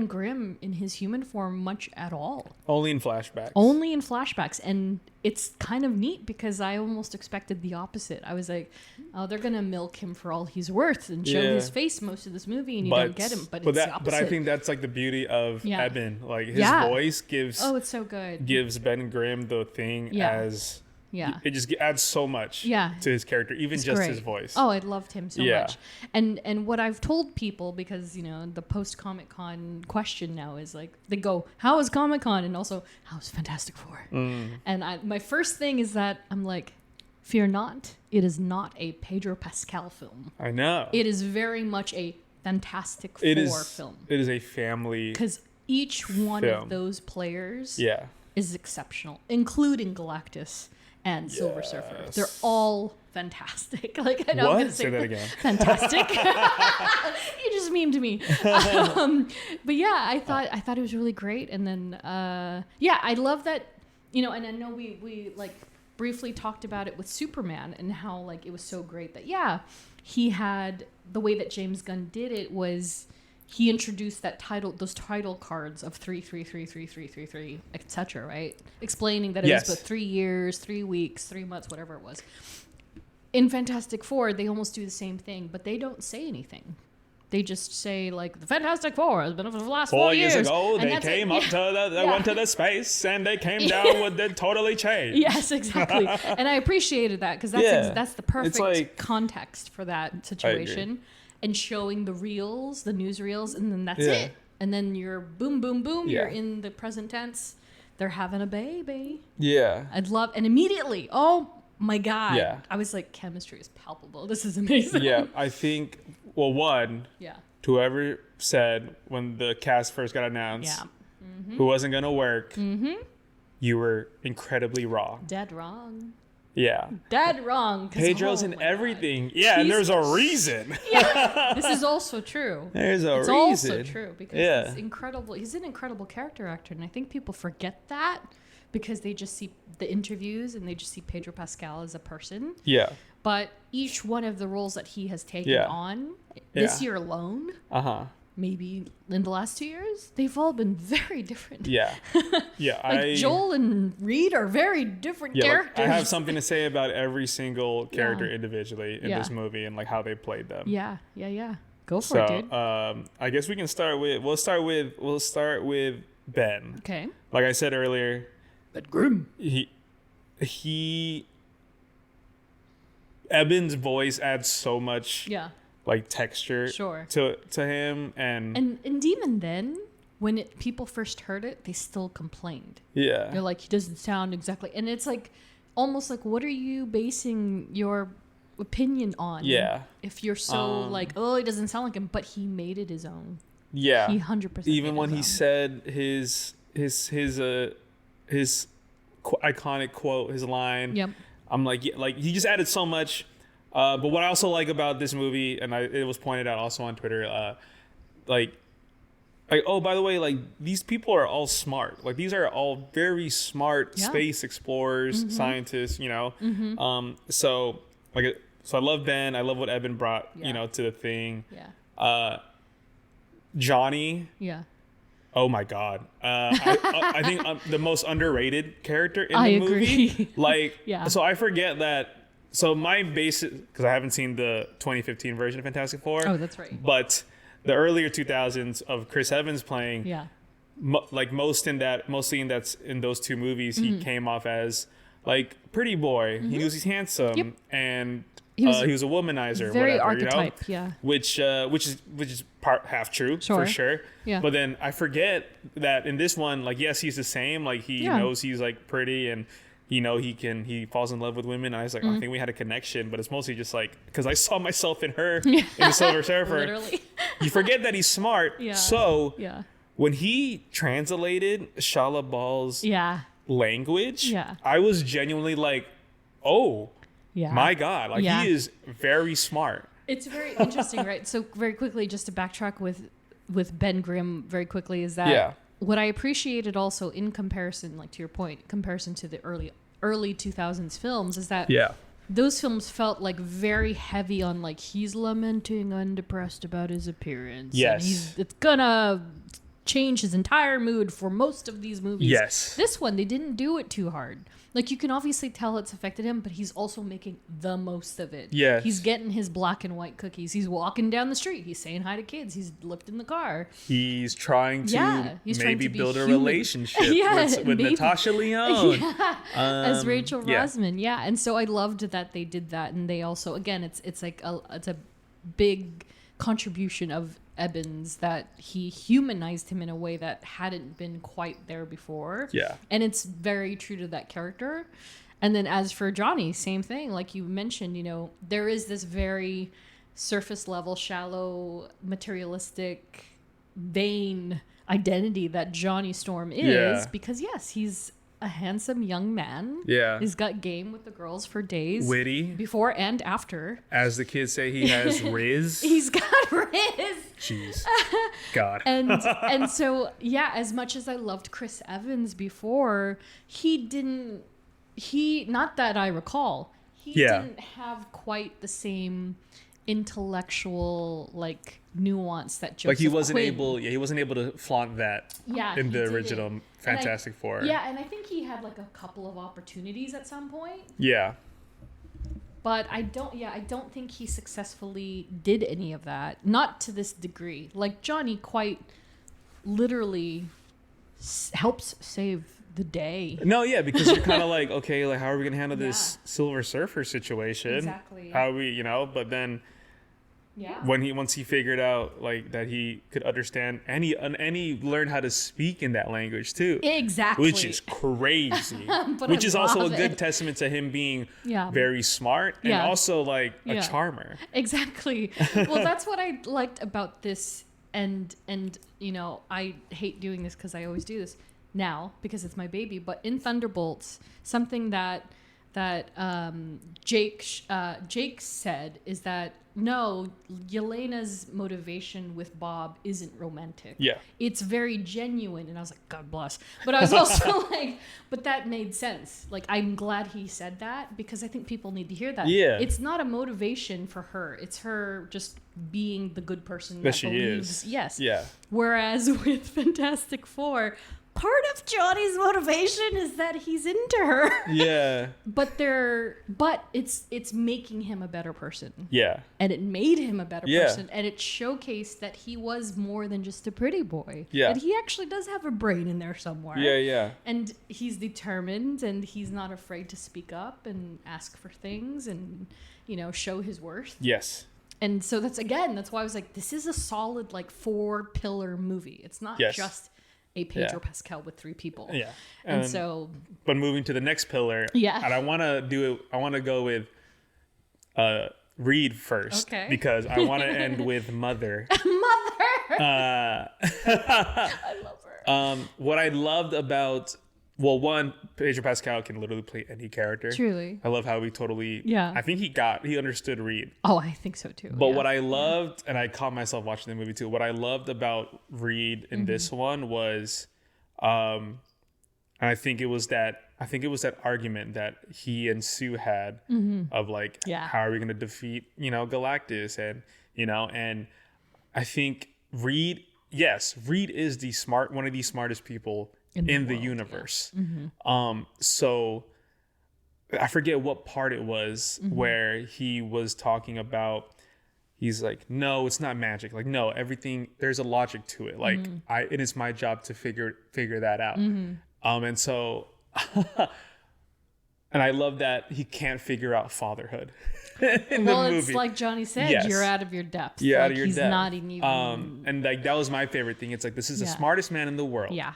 Speaker 2: Grimm in his human form much at all.
Speaker 1: Only in flashbacks.
Speaker 2: And it's kind of neat because I almost expected the opposite. I was like, oh, they're gonna milk him for all he's worth and show his face most of this movie, and you don't get him. But it's the opposite.
Speaker 1: But I think that's like the beauty of Eben. Like his voice gives.
Speaker 2: Oh, it's so good.
Speaker 1: Gives Ben Grimm the thing as.
Speaker 2: Yeah.
Speaker 1: It just adds so much to his character, even just his voice.
Speaker 2: Oh, I loved him so much. And what I've told people, because, the post-Comic-Con question now is like, they go, how was Comic-Con? And also, how was Fantastic Four? And my first thing is that I'm like, fear not, it is not a Pedro Pascal film.
Speaker 1: I know.
Speaker 2: It is very much a Fantastic Four film.
Speaker 1: It is a family
Speaker 2: because each one of those players is exceptional, including Galactus and Silver Surfer. They're all fantastic. Like, I know I'm gonna say that again. Fantastic. You just memed me. But I thought it was really great. And then I love that, and I know we like briefly talked about it with Superman and how like it was so great that he had the way that James Gunn did it was he introduced those title cards of 3, etc., right? Explaining that it was but 3 years, 3 weeks, 3 months, whatever it was. In Fantastic Four, they almost do the same thing, but they don't say anything. They just say, like, the Fantastic Four has been for the last 4 years.
Speaker 1: 4 years ago, they came up to they went to the space, and they came down with it totally changed.
Speaker 2: Yes, exactly. And I appreciated that, because that's the perfect context for that situation. And showing the reels, the newsreels, and then that's it. And then you're boom, boom, boom. You're in the present tense. They're having a baby.
Speaker 1: Yeah.
Speaker 2: And immediately, oh my God. Yeah. I was like, chemistry is palpable. This is amazing.
Speaker 1: Yeah, I think, to whoever said when the cast first got announced, who wasn't going to work, you were incredibly wrong.
Speaker 2: Dead wrong.
Speaker 1: Yeah.
Speaker 2: Dead wrong. 'Cause,
Speaker 1: Pedro's
Speaker 2: oh
Speaker 1: in
Speaker 2: my God.
Speaker 1: everything. Yeah, and
Speaker 2: He's-
Speaker 1: there's a reason.
Speaker 2: Yeah, this is also true.
Speaker 1: There's a
Speaker 2: It's
Speaker 1: reason.
Speaker 2: also true because
Speaker 1: Yeah.
Speaker 2: he's incredible. He's an incredible character actor, and I think people forget that because they just see the interviews and they just see Pedro Pascal as a person.
Speaker 1: Yeah.
Speaker 2: But each one of the roles that he has taken
Speaker 1: Yeah.
Speaker 2: on this
Speaker 1: Yeah.
Speaker 2: year alone,
Speaker 1: Uh-huh.
Speaker 2: maybe in the last 2 years, they've all been very different.
Speaker 1: Yeah. Yeah.
Speaker 2: Like Joel and Reed are very different
Speaker 1: Yeah, like,
Speaker 2: characters.
Speaker 1: I have something to say about every single character
Speaker 2: Yeah.
Speaker 1: individually in
Speaker 2: Yeah.
Speaker 1: this movie and like how they played them.
Speaker 2: Yeah. Go for
Speaker 1: So,
Speaker 2: it, dude.
Speaker 1: I guess we can start with we'll start with Ben.
Speaker 2: Okay.
Speaker 1: Like I said earlier,
Speaker 2: But grim.
Speaker 1: he Eben's voice adds so much
Speaker 2: Yeah.
Speaker 1: like texture
Speaker 2: Sure.
Speaker 1: to him and
Speaker 2: And even then, when people first heard it, they still complained.
Speaker 1: yeah.
Speaker 2: They're like, he doesn't sound exactly. And it's like, almost like, what are you basing your opinion on?
Speaker 1: Yeah.
Speaker 2: If you're so like, oh, he doesn't sound like him, but he made it his own.
Speaker 1: Yeah.
Speaker 2: He 100%.
Speaker 1: Even
Speaker 2: made
Speaker 1: when
Speaker 2: it
Speaker 1: he
Speaker 2: his
Speaker 1: said his iconic quote, his line.
Speaker 2: own. Yep.
Speaker 1: I'm like he just added so much. But what I also like about this movie, and it was pointed out also on Twitter, like oh, by the way, like these people are all smart. Like these are all very smart space explorers, scientists. You know, so I love Ben. I love what Eben brought.
Speaker 2: Yeah.
Speaker 1: You know, to the thing.
Speaker 2: Yeah.
Speaker 1: Johnny.
Speaker 2: Yeah.
Speaker 1: Oh my God. I think the most underrated character in
Speaker 2: I
Speaker 1: the
Speaker 2: agree.
Speaker 1: movie. Like,
Speaker 2: Yeah.
Speaker 1: so I forget that. So my basic, because I haven't seen the 2015 version of Fantastic Four.
Speaker 2: Oh, that's right.
Speaker 1: But the earlier 2000s of Chris Evans playing,
Speaker 2: Yeah.
Speaker 1: mostly in those two movies, he came off as like pretty boy. He was handsome
Speaker 2: Yep.
Speaker 1: and
Speaker 2: He was
Speaker 1: he was a womanizer.
Speaker 2: very
Speaker 1: whatever, you know?
Speaker 2: archetype, yeah.
Speaker 1: Which is part half true
Speaker 2: Sure.
Speaker 1: for sure.
Speaker 2: Yeah.
Speaker 1: But then I forget that in this one, like yes, he's the same. Like he
Speaker 2: Yeah.
Speaker 1: knows he's like pretty and he falls in love with women. And I was like, I think we had a connection, but it's mostly just like because I saw myself in her in the Silver Surfer.
Speaker 2: Literally.
Speaker 1: You forget that he's smart.
Speaker 2: Yeah.
Speaker 1: So
Speaker 2: Yeah.
Speaker 1: when he translated Shala Ball's
Speaker 2: Yeah.
Speaker 1: language,
Speaker 2: Yeah.
Speaker 1: I was genuinely like, oh
Speaker 2: Yeah.
Speaker 1: my God, like
Speaker 2: Yeah.
Speaker 1: he is very smart.
Speaker 2: It's very interesting, right? So very quickly, just to backtrack with Ben Grimm very quickly, is that
Speaker 1: Yeah.
Speaker 2: what I appreciated also in comparison, like to your point, comparison to the early 2000s films, is that
Speaker 1: Yeah.
Speaker 2: those films felt like very heavy on like he's lamenting and depressed about his appearance.
Speaker 1: Yes.
Speaker 2: And it's gonna change his entire mood for most of these movies.
Speaker 1: Yes.
Speaker 2: This one, they didn't do it too hard. Like you can obviously tell it's affected him, but he's also making the most of it.
Speaker 1: Yes.
Speaker 2: He's getting his black and white cookies. He's walking down the street. He's saying hi to kids. He's lifting the car.
Speaker 1: He's trying to
Speaker 2: Yeah, he's trying
Speaker 1: maybe
Speaker 2: to be
Speaker 1: build a
Speaker 2: human.
Speaker 1: relationship
Speaker 2: Yeah,
Speaker 1: with
Speaker 2: maybe.
Speaker 1: Natasha Lyonne.
Speaker 2: As Rachel
Speaker 1: yeah.
Speaker 2: Rosman, yeah. And so I loved that they did that, and they also, again, it's like it's a big contribution of Eben's that he humanized him in a way that hadn't been quite there before.
Speaker 1: Yeah.
Speaker 2: And it's very true to that character. And then as for Johnny, same thing. Like you mentioned, there is this very surface level, shallow, materialistic, vain identity that Johnny Storm is
Speaker 1: Yeah.
Speaker 2: because yes, he's a handsome young man.
Speaker 1: Yeah.
Speaker 2: He's got game with the girls for days.
Speaker 1: Witty.
Speaker 2: Before and after.
Speaker 1: As the kids say, he has Riz.
Speaker 2: He's got Riz.
Speaker 1: Jeez. God.
Speaker 2: And so yeah, as much as I loved Chris Evans before, not that I recall, he
Speaker 1: Yeah.
Speaker 2: didn't have quite the same intellectual like nuance that Joseph
Speaker 1: Like he wasn't
Speaker 2: Quinn.
Speaker 1: he wasn't able to flaunt that
Speaker 2: Yeah,
Speaker 1: in
Speaker 2: he
Speaker 1: the
Speaker 2: didn't.
Speaker 1: original
Speaker 2: And
Speaker 1: Fantastic Four.
Speaker 2: Yeah, and I think he had like a couple of opportunities at some point.
Speaker 1: Yeah.
Speaker 2: But I don't think he successfully did any of that. Not to this degree. Like Johnny quite literally helps save the day.
Speaker 1: No, yeah, because you're kind of like, okay, like how are we gonna handle this Silver Surfer situation?
Speaker 2: Exactly.
Speaker 1: How we, but then
Speaker 2: Yeah.
Speaker 1: once he figured out like that he could understand and he learned how to speak in that language too.
Speaker 2: Exactly.
Speaker 1: Which is crazy.
Speaker 2: But
Speaker 1: Which
Speaker 2: I
Speaker 1: is also a
Speaker 2: love
Speaker 1: good
Speaker 2: it.
Speaker 1: testament to him being
Speaker 2: Yeah.
Speaker 1: very smart and
Speaker 2: Yeah.
Speaker 1: also like a
Speaker 2: Yeah.
Speaker 1: charmer.
Speaker 2: Exactly. Well, that's what I liked about this, and I hate doing this because I always do this now because it's my baby. But in Thunderbolts, something that that Jake said is that no, Yelena's motivation with Bob isn't romantic.
Speaker 1: Yeah.
Speaker 2: It's very genuine. And I was like, God bless. But I was also like, but that made sense. Like, I'm glad he said that because I think people need to hear that.
Speaker 1: Yeah.
Speaker 2: It's not a motivation for her. It's her just being the good person
Speaker 1: That she
Speaker 2: believes.
Speaker 1: is.
Speaker 2: Yes.
Speaker 1: Yeah.
Speaker 2: Whereas with Fantastic Four, part of Johnny's motivation is that he's into her.
Speaker 1: Yeah.
Speaker 2: But it's making him a better person.
Speaker 1: Yeah.
Speaker 2: And it made him a better
Speaker 1: Yeah.
Speaker 2: person. And it showcased that he was more than just a pretty boy.
Speaker 1: Yeah.
Speaker 2: That he actually does have a brain in there somewhere.
Speaker 1: Yeah, yeah.
Speaker 2: And he's determined and he's not afraid to speak up and ask for things and, show his worth.
Speaker 1: Yes.
Speaker 2: And so that's why I was like, this is a solid 4-pillar movie. It's not
Speaker 1: Yes.
Speaker 2: just a Pedro Pascal with 3 people.
Speaker 1: Yeah.
Speaker 2: And so,
Speaker 1: But moving to the next pillar.
Speaker 2: Yeah.
Speaker 1: And I want to go with Reed first.
Speaker 2: Okay.
Speaker 1: Because I want to end with Mother.
Speaker 2: I love her.
Speaker 1: What I loved about, well, one, Pedro Pascal can literally play any character.
Speaker 2: Truly.
Speaker 1: I love how he totally,
Speaker 2: Yeah.
Speaker 1: I think he understood Reed.
Speaker 2: Oh, I think so too.
Speaker 1: But what I loved, and I caught myself watching the movie too, what I loved about Reed in this one was, and I think it was that argument that he and Sue had of how are we going to defeat, Galactus and I think Reed is one of the smartest people in the
Speaker 2: world,
Speaker 1: universe. So I forget what part it was where he was talking about, he's like, no, it's not magic. Like, no, everything, there's a logic to it. Like it is my job to figure that out. And so, and I love that he can't figure out fatherhood in the movie.
Speaker 2: It's like Johnny said,
Speaker 1: Yes.
Speaker 2: you're out of your depth.
Speaker 1: You're out of your
Speaker 2: he's
Speaker 1: depth.
Speaker 2: not even.
Speaker 1: And that was my favorite thing. It's like, this is the smartest man in the world.
Speaker 2: Yeah.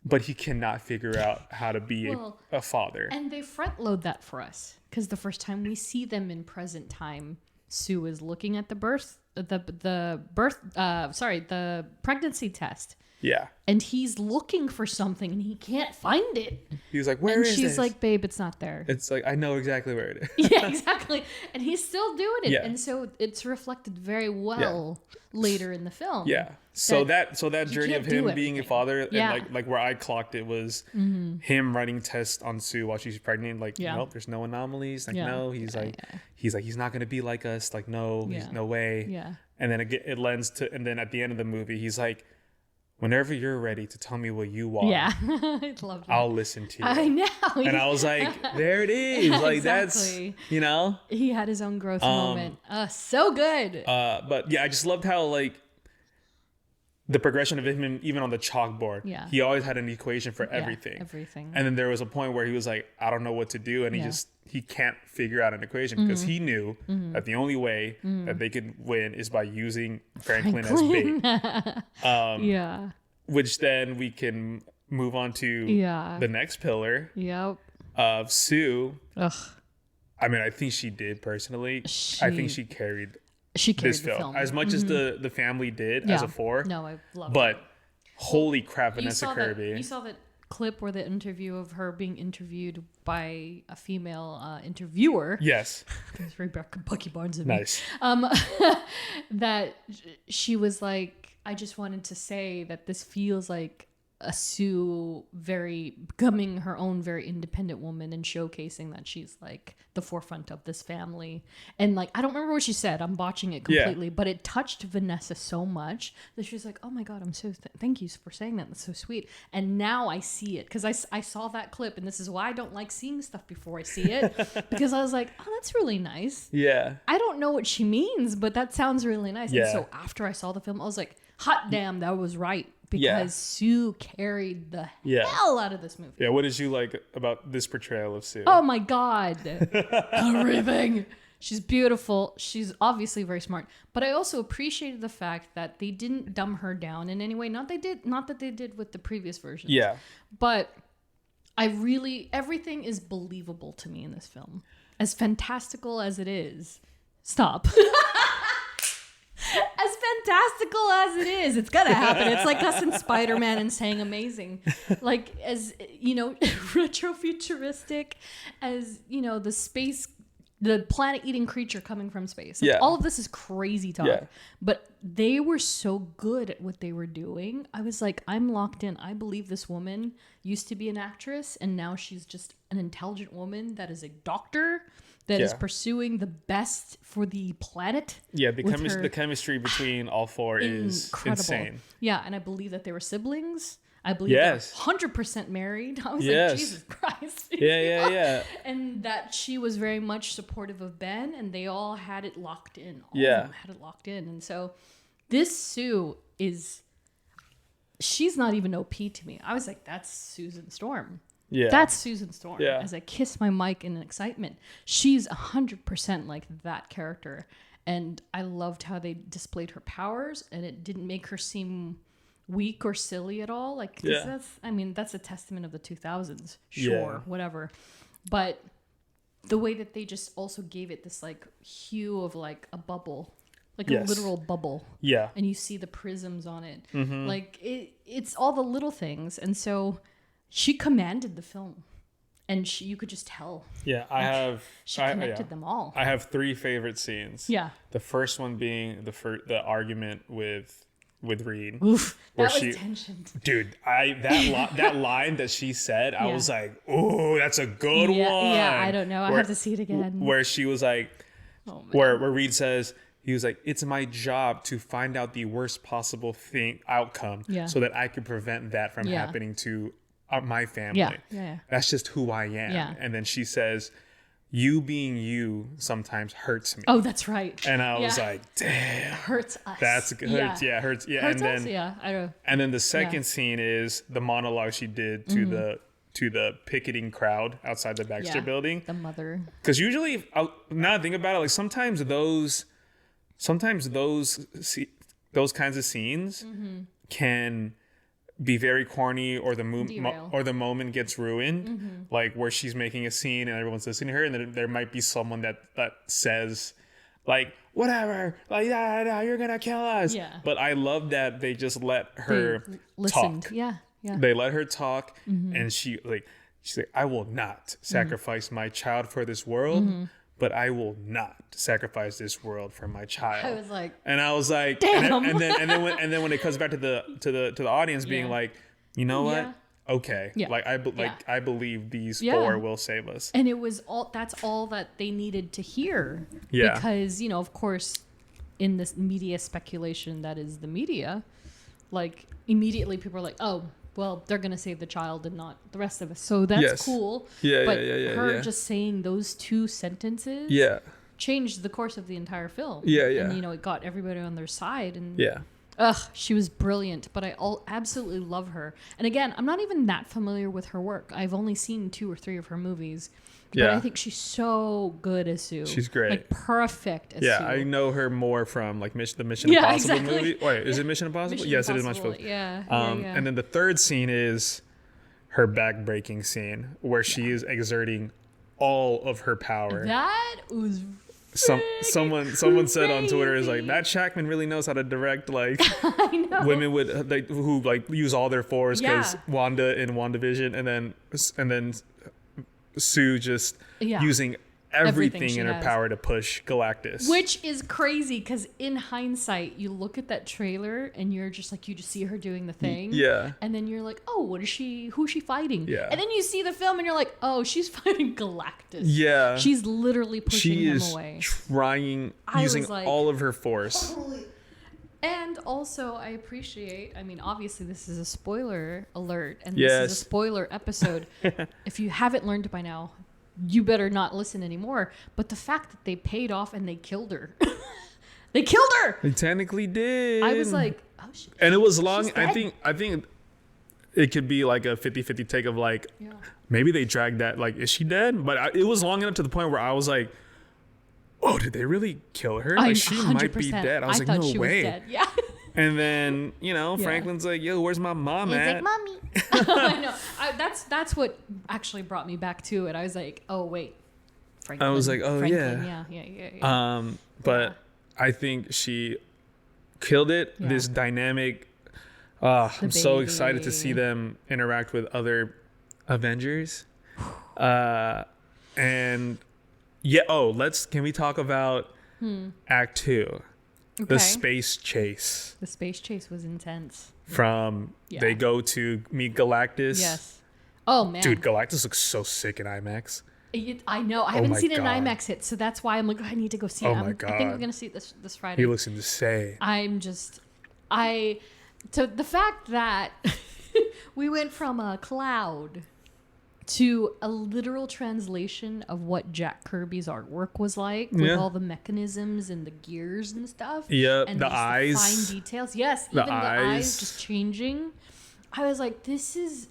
Speaker 1: But he cannot figure out how to be a father.
Speaker 2: And they front load that for us because the first time we see them in present time, Sue is looking at the pregnancy test.
Speaker 1: Yeah.
Speaker 2: And he's looking for something and he can't find it.
Speaker 1: He's like, where is
Speaker 2: she's
Speaker 1: this?
Speaker 2: like, babe, it's not there.
Speaker 1: It's like, I know exactly where it is.
Speaker 2: Yeah, exactly. And he's still doing it.
Speaker 1: Yeah.
Speaker 2: And so it's reflected very well later in the film.
Speaker 1: Yeah. So that journey
Speaker 2: can't
Speaker 1: of him
Speaker 2: do
Speaker 1: being a
Speaker 2: everything.
Speaker 1: father,
Speaker 2: Yeah.
Speaker 1: and like where I clocked it was him running tests on Sue while she's pregnant. Like, nope, there's no anomalies. Like, no, he's he's not gonna be like us. Like, no, he's no way.
Speaker 2: Yeah.
Speaker 1: And then it lends to, and then at the end of the movie, he's like, whenever you're ready to tell me what you want,
Speaker 2: Yeah. I love that.
Speaker 1: I'll listen to you.
Speaker 2: I know.
Speaker 1: And I was like, there it is. Like,
Speaker 2: Exactly.
Speaker 1: that's,
Speaker 2: He had his own growth moment. So good.
Speaker 1: But yeah, I just loved how the progression of him even on the chalkboard.
Speaker 2: Yeah.
Speaker 1: He always had an equation for everything.
Speaker 2: Everything.
Speaker 1: And then there was a point where he was like, I don't know what to do. And he can't figure out an equation because he knew that the only way that they could win is by using Franklin as bait.
Speaker 2: Yeah.
Speaker 1: Which then we can move on to the next pillar
Speaker 2: Yep.
Speaker 1: of Sue.
Speaker 2: Ugh.
Speaker 1: I mean, I think she did personally. I think she carried
Speaker 2: This
Speaker 1: this film as much as the family did as a 4.
Speaker 2: No, I love it.
Speaker 1: But holy crap,
Speaker 2: You
Speaker 1: Vanessa
Speaker 2: saw
Speaker 1: Kirby.
Speaker 2: you saw that clip where the interview of her being interviewed by a female interviewer.
Speaker 1: Yes.
Speaker 2: It's very Bucky Barnes of
Speaker 1: Nice.
Speaker 2: me. That she was like, I just wanted to say that this feels like a Sue becoming her own very independent woman and showcasing that she's like the forefront of this family. And like, I don't remember what she said. I'm botching it completely, but it touched Vanessa so much that she was like, oh my God, I'm so, thank you for saying that. That's so sweet. And now I see it because I saw that clip, and this is why I don't like seeing stuff before I see it because I was like, oh, that's really nice.
Speaker 1: Yeah.
Speaker 2: I don't know what she means, but that sounds really nice.
Speaker 1: Yeah.
Speaker 2: And so after I saw the film, I was like, hot damn, that was right. Because
Speaker 1: Yeah.
Speaker 2: Sue carried the
Speaker 1: Yeah.
Speaker 2: hell out of this movie.
Speaker 1: Yeah. What did you like about this portrayal of Sue?
Speaker 2: Oh my God. Everything. She's beautiful. She's obviously very smart. But I also appreciated the fact that they didn't dumb her down in any way. Not that they did with the previous version.
Speaker 1: Yeah.
Speaker 2: But everything is believable to me in this film. As fantastical as it is. Stop. As fantastical as it is, it's gonna happen. It's like us in Spider-Man and saying amazing. Like, as, you know, retrofuturistic as, you know, the planet-eating creature coming from space. Like,
Speaker 1: Yeah.
Speaker 2: all of this is crazy talk.
Speaker 1: Yeah.
Speaker 2: But they were so good at what they were doing. I was like, I'm locked in. I believe this woman used to be an actress, and now she's just an intelligent woman that is a doctor that is
Speaker 1: Yeah.
Speaker 2: pursuing the best for the planet.
Speaker 1: Yeah,
Speaker 2: with her.
Speaker 1: the chemistry between all four is
Speaker 2: Incredible.
Speaker 1: insane.
Speaker 2: Yeah, and I believe that they were siblings. I believe
Speaker 1: Yes.
Speaker 2: they're 100% married. I was
Speaker 1: Yes.
Speaker 2: like, Jesus Christ.
Speaker 1: Yeah.
Speaker 2: And that she was very much supportive of Ben, and they all had it locked in. All
Speaker 1: Yeah.
Speaker 2: of them had it locked in. And so this Sue she's not even OP to me. I was like, that's Susan Storm.
Speaker 1: Yeah.
Speaker 2: That's Susan Storm.
Speaker 1: Yeah.
Speaker 2: As I kiss my mic in excitement. She's 100% like that character. And I loved how they displayed her powers, and it didn't make her seem weak or silly at all. Like, 'cause
Speaker 1: Yeah.
Speaker 2: that's a testament of the 2000s. Sure,
Speaker 1: Yeah.
Speaker 2: whatever. But the way that they just also gave it this like hue of like a bubble, like
Speaker 1: Yes.
Speaker 2: a literal bubble.
Speaker 1: Yeah.
Speaker 2: And you see the prisms on it.
Speaker 1: Mm-hmm.
Speaker 2: Like it's all the little things. And so she commanded the film, and you could just tell
Speaker 1: Yeah.
Speaker 2: she connected them all.
Speaker 1: I have 3 favorite scenes.
Speaker 2: Yeah.
Speaker 1: The first one being the argument with Reed.
Speaker 2: Oof,
Speaker 1: where
Speaker 2: that was tension.
Speaker 1: Dude, that line that she said, I
Speaker 2: Yeah.
Speaker 1: was like, oh, that's a good one.
Speaker 2: Yeah, I don't know. I
Speaker 1: Where-
Speaker 2: have to see it again.
Speaker 1: Where she was like,
Speaker 2: Oh, man.
Speaker 1: where Reed says, he was like, it's my job to find out the worst possible outcome
Speaker 2: Yeah.
Speaker 1: so that I can prevent that from
Speaker 2: Yeah.
Speaker 1: happening to my family.
Speaker 2: Yeah.
Speaker 1: That's just who I am.
Speaker 2: Yeah.
Speaker 1: And then she says, you being you sometimes hurts me.
Speaker 2: Oh, that's right.
Speaker 1: And I was
Speaker 2: Yeah.
Speaker 1: like, damn,
Speaker 2: Hurts us.
Speaker 1: that's good. Hurts. Yeah, hurts. Yeah.
Speaker 2: Hurts
Speaker 1: and
Speaker 2: us?
Speaker 1: then,
Speaker 2: Yeah, I don't.
Speaker 1: and then the second scene is the monologue she did to the picketing crowd outside the Baxter
Speaker 2: Yeah.
Speaker 1: building.
Speaker 2: The mother.
Speaker 1: Because usually, now I think about it, like sometimes those kinds of scenes can be very corny, or
Speaker 2: Derail.
Speaker 1: or the moment gets ruined, like where she's making a scene and everyone's listening to her, and then there might be someone that says, like, whatever, like, no, you're gonna kill us.
Speaker 2: Yeah.
Speaker 1: But I love that they just let her
Speaker 2: They listened.
Speaker 1: talk.
Speaker 2: Yeah.
Speaker 1: They let her talk, and she's like, I will not sacrifice my child for this world, but I will not sacrifice this world for my child.
Speaker 2: I was like,
Speaker 1: And I was like,
Speaker 2: Damn.
Speaker 1: and then when it comes back to the audience being
Speaker 2: Yeah.
Speaker 1: like, you know what?
Speaker 2: Yeah.
Speaker 1: Okay,
Speaker 2: Yeah.
Speaker 1: I believe these
Speaker 2: Yeah.
Speaker 1: 4 will save us.
Speaker 2: and it was that's all that they needed to hear.
Speaker 1: Yeah.
Speaker 2: Because, you know, of course, in this media speculation that is the media, like immediately people are like, oh, well, they're going to save the child and not the rest of us. So that's
Speaker 1: Yes.
Speaker 2: cool.
Speaker 1: Yeah,
Speaker 2: but
Speaker 1: yeah,
Speaker 2: her
Speaker 1: yeah.
Speaker 2: just saying those 2 sentences
Speaker 1: Yeah,
Speaker 2: changed the course of the entire film.
Speaker 1: Yeah, yeah.
Speaker 2: And, you know, it got everybody on their side. And
Speaker 1: yeah,
Speaker 2: she was brilliant, but I absolutely love her. And again, I'm not even that familiar with her work. I've only seen 2 or 3 of her movies. But
Speaker 1: Yeah.
Speaker 2: I think she's so good as Sue.
Speaker 1: She's great.
Speaker 2: Like, perfect as
Speaker 1: yeah.
Speaker 2: Sue.
Speaker 1: I know her more from like the Mission
Speaker 2: Yeah,
Speaker 1: Impossible
Speaker 2: exactly.
Speaker 1: movie. Wait, is it Mission Impossible?
Speaker 2: Mission
Speaker 1: Yes,
Speaker 2: Impossible.
Speaker 1: it is.
Speaker 2: Yeah,
Speaker 1: And then the third scene is her back-breaking scene where she is exerting all of her power.
Speaker 2: That was
Speaker 1: Someone said on Twitter is like,
Speaker 2: crazy.
Speaker 1: Matt Shackman really knows how to direct like
Speaker 2: I know.
Speaker 1: women who like use all their force, because
Speaker 2: Yeah.
Speaker 1: Wanda in WandaVision, and then Sue just
Speaker 2: Yeah.
Speaker 1: using
Speaker 2: Everything
Speaker 1: everything
Speaker 2: she
Speaker 1: in her
Speaker 2: has.
Speaker 1: power to push Galactus.
Speaker 2: Which is crazy because in hindsight, you look at that trailer and you're just like, you just see her doing the thing.
Speaker 1: Yeah.
Speaker 2: And then you're like, oh, who is she fighting?
Speaker 1: Yeah.
Speaker 2: And then you see the film and you're like, oh, she's fighting Galactus.
Speaker 1: Yeah.
Speaker 2: She's literally pushing
Speaker 1: She
Speaker 2: him
Speaker 1: is
Speaker 2: away.
Speaker 1: trying,
Speaker 2: I
Speaker 1: using
Speaker 2: was like-
Speaker 1: all of her force.
Speaker 2: And also, I appreciate, I mean, obviously, this is a spoiler alert and
Speaker 1: Yes.
Speaker 2: this is a spoiler episode. If you haven't learned by now, you better not listen anymore. But the fact that they paid off and they killed her. They killed her!
Speaker 1: They technically did.
Speaker 2: I was like, oh, shit.
Speaker 1: and it was long.
Speaker 2: She's
Speaker 1: I
Speaker 2: dead.
Speaker 1: think it could be like a 50-50 take of like,
Speaker 2: Yeah.
Speaker 1: maybe they dragged that. Like, is she dead? But it was long enough to the point where I was like, oh, did they really kill her? Like, she might be
Speaker 2: 100%.
Speaker 1: dead. I was like,
Speaker 2: thought
Speaker 1: no
Speaker 2: she
Speaker 1: way.
Speaker 2: was dead. Yeah.
Speaker 1: And then,
Speaker 2: Yeah.
Speaker 1: Franklin's like, yo, where's my mom
Speaker 2: He's
Speaker 1: at?
Speaker 2: like, mommy. I know. That's what actually brought me back to it. I was like, oh, wait. Franklin.
Speaker 1: I was like, oh,
Speaker 2: Franklin. Yeah.
Speaker 1: But I think killed it.
Speaker 2: Yeah.
Speaker 1: This dynamic. I'm so excited to
Speaker 2: baby.
Speaker 1: see them interact with other Avengers. And yeah. Can we talk about Act 2?
Speaker 2: Okay.
Speaker 1: The space chase.
Speaker 2: The space chase was intense.
Speaker 1: They go to meet Galactus.
Speaker 2: Yes. Oh man,
Speaker 1: Dude, Galactus looks so sick in IMAX.
Speaker 2: I know. I haven't
Speaker 1: my
Speaker 2: seen an
Speaker 1: God.
Speaker 2: IMAX hit, so that's why I'm like, I need to go see it.
Speaker 1: Oh my
Speaker 2: I think
Speaker 1: God.
Speaker 2: we're gonna see it this Friday.
Speaker 1: He looks insane.
Speaker 2: To the fact that we went from a cloud to a literal translation of what Jack Kirby's artwork was like, with
Speaker 1: Yeah.
Speaker 2: all the mechanisms and the gears and stuff.
Speaker 1: Yep,
Speaker 2: and
Speaker 1: the
Speaker 2: just
Speaker 1: eyes.
Speaker 2: fine details. Yes,
Speaker 1: The
Speaker 2: even the eyes
Speaker 1: eyes.
Speaker 2: just changing. I was like, this is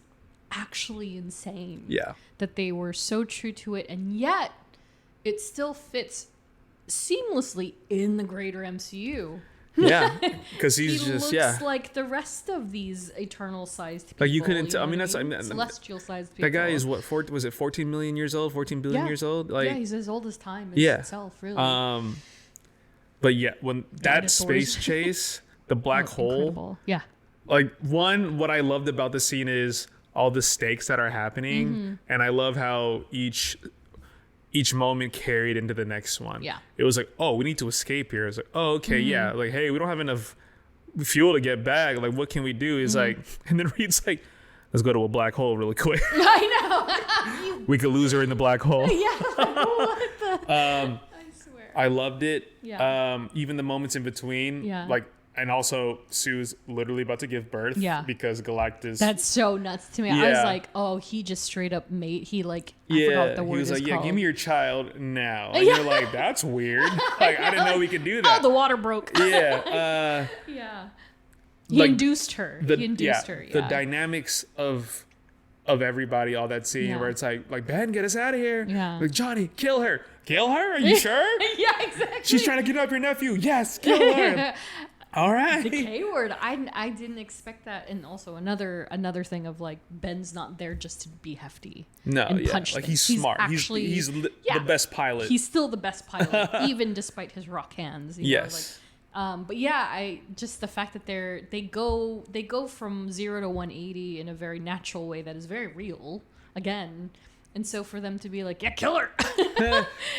Speaker 2: actually insane.
Speaker 1: Yeah.
Speaker 2: That they were so true to it, and yet it still fits seamlessly in the greater MCU.
Speaker 1: Yeah, because he's
Speaker 2: He
Speaker 1: just
Speaker 2: looks like the rest of these eternal-sized people.
Speaker 1: Like, you couldn't tell. I
Speaker 2: know
Speaker 1: mean,
Speaker 2: what
Speaker 1: that's-
Speaker 2: celestial-sized people.
Speaker 1: that guy is what? Was it 14 million years old? 14 billion
Speaker 2: Yeah.
Speaker 1: years old? Like,
Speaker 2: yeah, he's as old as time
Speaker 1: Yeah.
Speaker 2: itself, really.
Speaker 1: But yeah, when that
Speaker 2: Dinosaurs.
Speaker 1: space chase, the black hole.
Speaker 2: Incredible. Yeah.
Speaker 1: Like, what I loved about the scene is all the stakes that are happening,
Speaker 2: Mm-hmm.
Speaker 1: and I love how each moment carried into the next one.
Speaker 2: Yeah.
Speaker 1: It was like, oh, we need to escape here. It's like, oh, okay,
Speaker 2: Mm-hmm.
Speaker 1: yeah. Like, hey, we don't have enough fuel to get back. Like, what can we do? It's
Speaker 2: Mm-hmm.
Speaker 1: like, and then Reed's like, let's go to a black hole really quick.
Speaker 2: I know.
Speaker 1: We could lose her in the black hole.
Speaker 2: Yeah. What the? I swear.
Speaker 1: I loved it.
Speaker 2: Yeah.
Speaker 1: Even the moments in between.
Speaker 2: Yeah.
Speaker 1: Like, and also Sue's literally about to give birth.
Speaker 2: Yeah.
Speaker 1: Because Galactus.
Speaker 2: That's so nuts to me. I was
Speaker 1: Yeah.
Speaker 2: like, oh, he just straight up made. He like. I
Speaker 1: yeah.
Speaker 2: forgot what the
Speaker 1: He
Speaker 2: word
Speaker 1: was
Speaker 2: is
Speaker 1: like, yeah,
Speaker 2: called.
Speaker 1: give me your child now. And
Speaker 2: Yeah.
Speaker 1: you're like, that's weird. Like, I didn't know we could do
Speaker 2: Oh,
Speaker 1: that.
Speaker 2: the water broke.
Speaker 1: Yeah.
Speaker 2: Yeah. He
Speaker 1: Like,
Speaker 2: induced her. He induced her. Yeah.
Speaker 1: The dynamics of everybody, all that scene
Speaker 2: Yeah.
Speaker 1: where it's like, Ben, get us out of here.
Speaker 2: Yeah.
Speaker 1: Like, Johnny, kill her. Kill her? Are you sure?
Speaker 2: Yeah, exactly.
Speaker 1: She's trying to kidnap your nephew. Yes, kill her. All right.
Speaker 2: The K word. I didn't expect that. And also another thing of like Ben's not there just to be hefty.
Speaker 1: No,
Speaker 2: and
Speaker 1: yeah.
Speaker 2: punch
Speaker 1: Like,
Speaker 2: things.
Speaker 1: he's smart.
Speaker 2: Actually,
Speaker 1: he's
Speaker 2: yeah.
Speaker 1: the best pilot.
Speaker 2: He's still the best pilot, even despite his rock hands. You know,
Speaker 1: Yes.
Speaker 2: like, but yeah, I just the fact that they go from 0 to 180 in a very natural way that is very real again. And so for them to be like, yeah, kill her.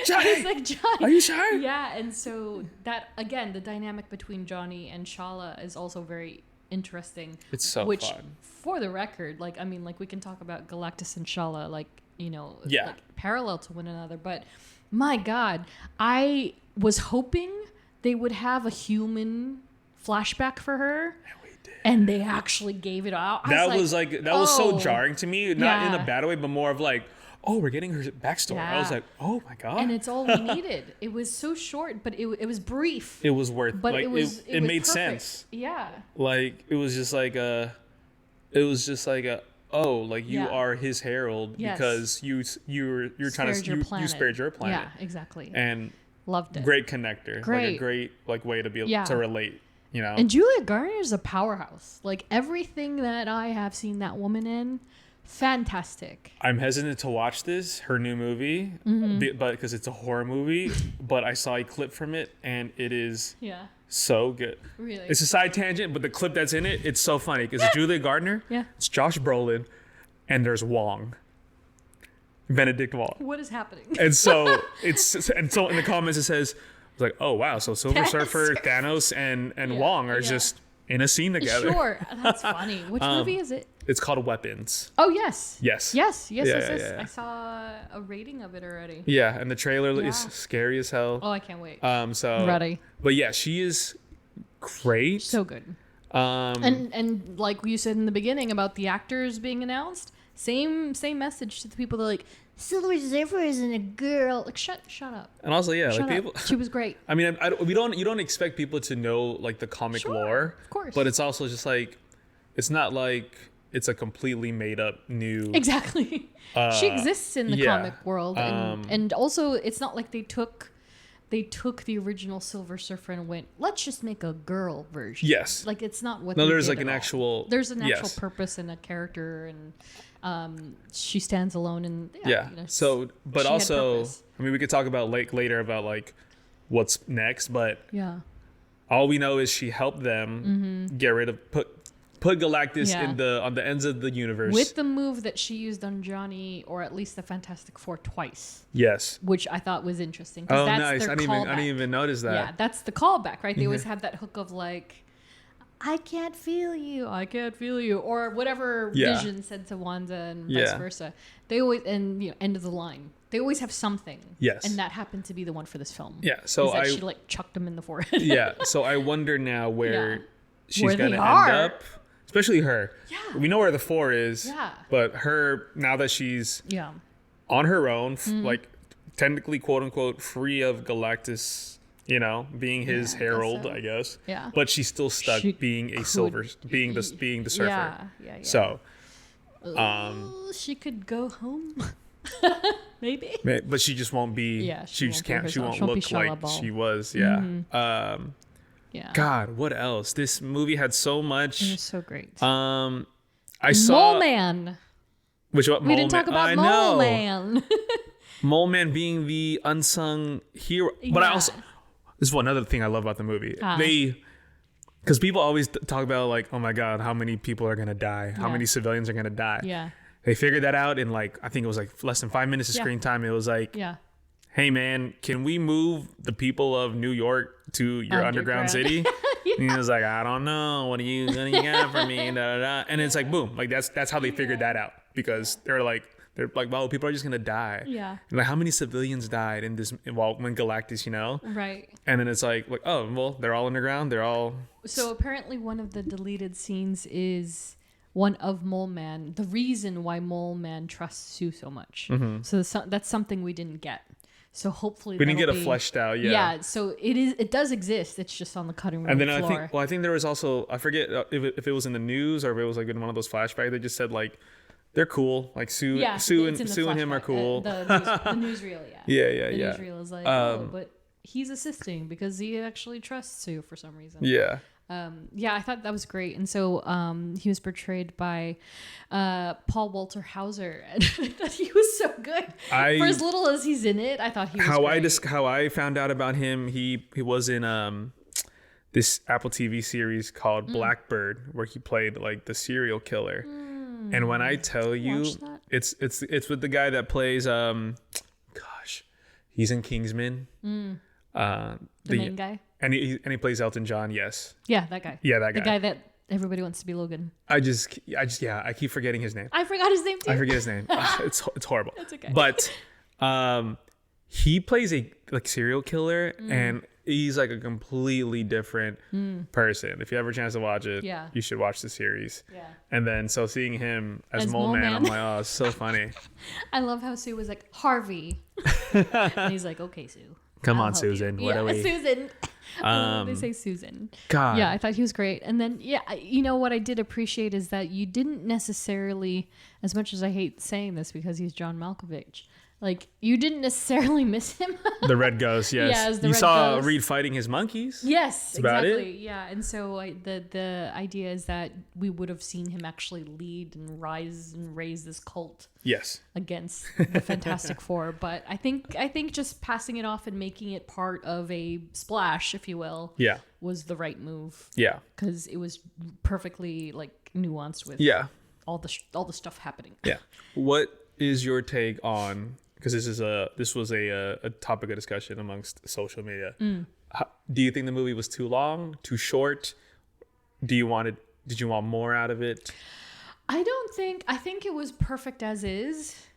Speaker 1: Johnny,
Speaker 2: It's like, Johnny.
Speaker 1: are you sure?
Speaker 2: Yeah, and so that again, the dynamic between Johnny and Shala is also very interesting.
Speaker 1: It's so
Speaker 2: which,
Speaker 1: fun.
Speaker 2: for the record, like I mean, like we can talk about Galactus and Shala, like you know,
Speaker 1: Yeah.
Speaker 2: like, parallel to one another. But my God, I was hoping they would have a human flashback for her. And they actually gave it out.
Speaker 1: That was so
Speaker 2: oh.
Speaker 1: jarring to me. Not in
Speaker 2: Yeah.
Speaker 1: a bad way, but more of like, oh, we're getting her backstory. I was
Speaker 2: Yeah.
Speaker 1: like, oh my God.
Speaker 2: And it's all we needed. It was so short, but it was brief.
Speaker 1: It was worth
Speaker 2: But
Speaker 1: like
Speaker 2: it was
Speaker 1: it made
Speaker 2: perfect.
Speaker 1: sense.
Speaker 2: Yeah.
Speaker 1: Like it was just like you
Speaker 2: Yeah.
Speaker 1: are his herald
Speaker 2: Yes.
Speaker 1: because you're trying
Speaker 2: Spared
Speaker 1: to
Speaker 2: your
Speaker 1: you
Speaker 2: planet.
Speaker 1: spared your planet.
Speaker 2: Yeah, exactly.
Speaker 1: And
Speaker 2: Loved it.
Speaker 1: great connector. Like a
Speaker 2: Great.
Speaker 1: great like way to be able
Speaker 2: Yeah.
Speaker 1: to relate, you know.
Speaker 2: And Julia Garner is a powerhouse. Like everything that I have seen that woman in, fantastic.
Speaker 1: I'm hesitant to watch her new movie,
Speaker 2: Mm-hmm.
Speaker 1: but because it's a horror movie, but I saw a clip from it and it is
Speaker 2: Yeah.
Speaker 1: so good.
Speaker 2: Really.
Speaker 1: It's a side tangent, but the clip that's in it, it's so funny because it's Julia Gardner,
Speaker 2: Yeah.
Speaker 1: it's Josh Brolin, and there's Wong, Benedict Wong.
Speaker 2: What is happening?
Speaker 1: And so in the comments it says, it's like, oh wow, so Silver
Speaker 2: Thanos.
Speaker 1: Surfer, Thanos, and
Speaker 2: Yeah,
Speaker 1: Wong are
Speaker 2: yeah.
Speaker 1: just in a scene together.
Speaker 2: Sure. That's funny. Which movie is it?
Speaker 1: It's called Weapons.
Speaker 2: Oh, yes.
Speaker 1: Yes.
Speaker 2: Yes.
Speaker 1: Yeah.
Speaker 2: I saw a rating of it already.
Speaker 1: Yeah, and the trailer is
Speaker 2: Yeah.
Speaker 1: scary as hell.
Speaker 2: Oh, I can't wait.
Speaker 1: So
Speaker 2: Ready.
Speaker 1: But yeah, she is great.
Speaker 2: So good.
Speaker 1: Um,
Speaker 2: And like you said in the beginning about the actors being announced, same message to the people that are like, Silver Surfer isn't a girl. Like shut up.
Speaker 1: and also yeah,
Speaker 2: Shut
Speaker 1: like people.
Speaker 2: up. She was great.
Speaker 1: I mean, you don't expect people to know like the comic
Speaker 2: Sure,
Speaker 1: lore,
Speaker 2: of course.
Speaker 1: but it's also just like it's not like it's a completely made up new.
Speaker 2: Exactly. she exists in the
Speaker 1: yeah.
Speaker 2: comic world, and also it's not like they took the original Silver Surfer and went, let's just make a girl version.
Speaker 1: Yes.
Speaker 2: Like it's not what.
Speaker 1: No,
Speaker 2: they
Speaker 1: there's
Speaker 2: did
Speaker 1: like
Speaker 2: at
Speaker 1: an
Speaker 2: all.
Speaker 1: actual.
Speaker 2: There's an actual
Speaker 1: yes.
Speaker 2: purpose and a character, and she stands alone. And
Speaker 1: Yeah.
Speaker 2: you know,
Speaker 1: So, but
Speaker 2: she had
Speaker 1: also,
Speaker 2: purpose.
Speaker 1: I mean, we could talk about later about like what's next, but
Speaker 2: yeah.
Speaker 1: All we know is she helped them get rid of put Galactus on the ends of the universe
Speaker 2: with the move that she used on Johnny, or at least the Fantastic Four twice.
Speaker 1: Yes,
Speaker 2: which I thought was interesting.
Speaker 1: Oh,
Speaker 2: That's
Speaker 1: nice!
Speaker 2: Their
Speaker 1: I didn't even notice that.
Speaker 2: Yeah, that's the callback, right? They always have that hook of like, I can't feel you, or whatever Vision said to Wanda and vice versa. They always, and end of the line. They always have something.
Speaker 1: Yes.
Speaker 2: And that happened to be the one for this film.
Speaker 1: Yeah. So
Speaker 2: she like chucked him in the forehead.
Speaker 1: Yeah. So I wonder now where she's
Speaker 2: Where
Speaker 1: gonna
Speaker 2: they
Speaker 1: end
Speaker 2: are.
Speaker 1: up. Especially her.
Speaker 2: Yeah.
Speaker 1: We know where the 4 is.
Speaker 2: Yeah.
Speaker 1: But her, now that she's on her own, like technically quote unquote free of Galactus, being his herald, I guess.
Speaker 2: Yeah.
Speaker 1: But she's still stuck being a being the surfer.
Speaker 2: Yeah.
Speaker 1: So
Speaker 2: she could go home. Maybe.
Speaker 1: But she just won't be.
Speaker 2: Yeah.
Speaker 1: She just can't. She won't
Speaker 2: She'll be
Speaker 1: look like
Speaker 2: Shalabal.
Speaker 1: she was. Yeah.
Speaker 2: Yeah.
Speaker 1: God, what else? This movie had so much.
Speaker 2: It was so great.
Speaker 1: I saw
Speaker 2: Mole Man.
Speaker 1: Which what?
Speaker 2: We didn't talk about Mole Man.
Speaker 1: Mole Man being the unsung hero, but I also this is one other thing I love about the movie. Because people always talk about like, oh my God, how many people are gonna die? How many civilians are gonna die?
Speaker 2: Yeah.
Speaker 1: They figured that out in like I think it was like less than 5 minutes of screen time. It was like, hey man, can we move the people of New York to your underground city? And he was like, I don't know. What are you gonna get for me? Da, da, da. And it's like, boom, like that's how they figured that out, because they're like, well, people are just gonna die.
Speaker 2: Yeah.
Speaker 1: And like, how many civilians died in this? When Galactus,
Speaker 2: Right.
Speaker 1: And then it's like, oh, well, they're all underground. They're all.
Speaker 2: So apparently, one of the deleted scenes is one of Mole Man. The reason why Mole Man trusts Sue so much. So that's something we didn't get. So hopefully
Speaker 1: we didn't get it fleshed out.
Speaker 2: Yeah. So it does exist. It's just on the cutting room floor.
Speaker 1: And then I think there was also, I forget if it was in the news or if it was like in one of those flashbacks. They just said like they're cool. Like Sue and him are cool.
Speaker 2: The newsreel,
Speaker 1: Yeah.
Speaker 2: The newsreel is like, but he's assisting because he actually trusts Sue for some reason.
Speaker 1: Yeah.
Speaker 2: I thought that was great. And so he was portrayed by Paul Walter Hauser. And I thought he was so good. For as little as he's in it, I thought he was great.
Speaker 1: How I found out about him, he was in this Apple TV series called Blackbird, where he played like the serial killer. And when I tell you, it's with the guy that plays he's in Kingsman.
Speaker 2: The main guy.
Speaker 1: And he plays Elton John. Yes.
Speaker 2: Yeah, that guy.
Speaker 1: Yeah, that guy.
Speaker 2: The guy that everybody wants to be Logan.
Speaker 1: I keep forgetting his name.
Speaker 2: I forgot his name too.
Speaker 1: I forget his name. It's horrible.
Speaker 2: That's okay.
Speaker 1: But he plays a like serial killer, and he's like a completely different person. If you have a chance to watch it, you should watch the series. Yeah. And then so seeing him as Mole Man, I'm like, oh, it's so funny.
Speaker 2: I love how Sue was like, Harvey. And he's like, okay, Sue.
Speaker 1: Come on, Susan.
Speaker 2: Susan. They say Susan.
Speaker 1: God.
Speaker 2: Yeah, I thought he was great. And then, what I did appreciate is that you didn't necessarily, as much as I hate saying this because he's John Malkovich, like, you didn't necessarily miss him.
Speaker 1: The Red Ghost, yes.
Speaker 2: Yeah, as the
Speaker 1: you
Speaker 2: Red
Speaker 1: saw
Speaker 2: Ghost.
Speaker 1: Reed fighting his monkeys.
Speaker 2: Yes,
Speaker 1: that's about
Speaker 2: exactly.
Speaker 1: it.
Speaker 2: Yeah, and so the idea is that we would have seen him actually lead and raise this cult.
Speaker 1: Yes.
Speaker 2: Against the Fantastic Four, but I think just passing it off and making it part of a splash, if you will, was the right move. Yeah, because it was perfectly like nuanced with all the stuff happening.
Speaker 1: Yeah. What is your take on? Because this was a topic of discussion amongst social media. Do you think the movie was too long, too short? Did you want more out of it?
Speaker 2: I think it was perfect as is.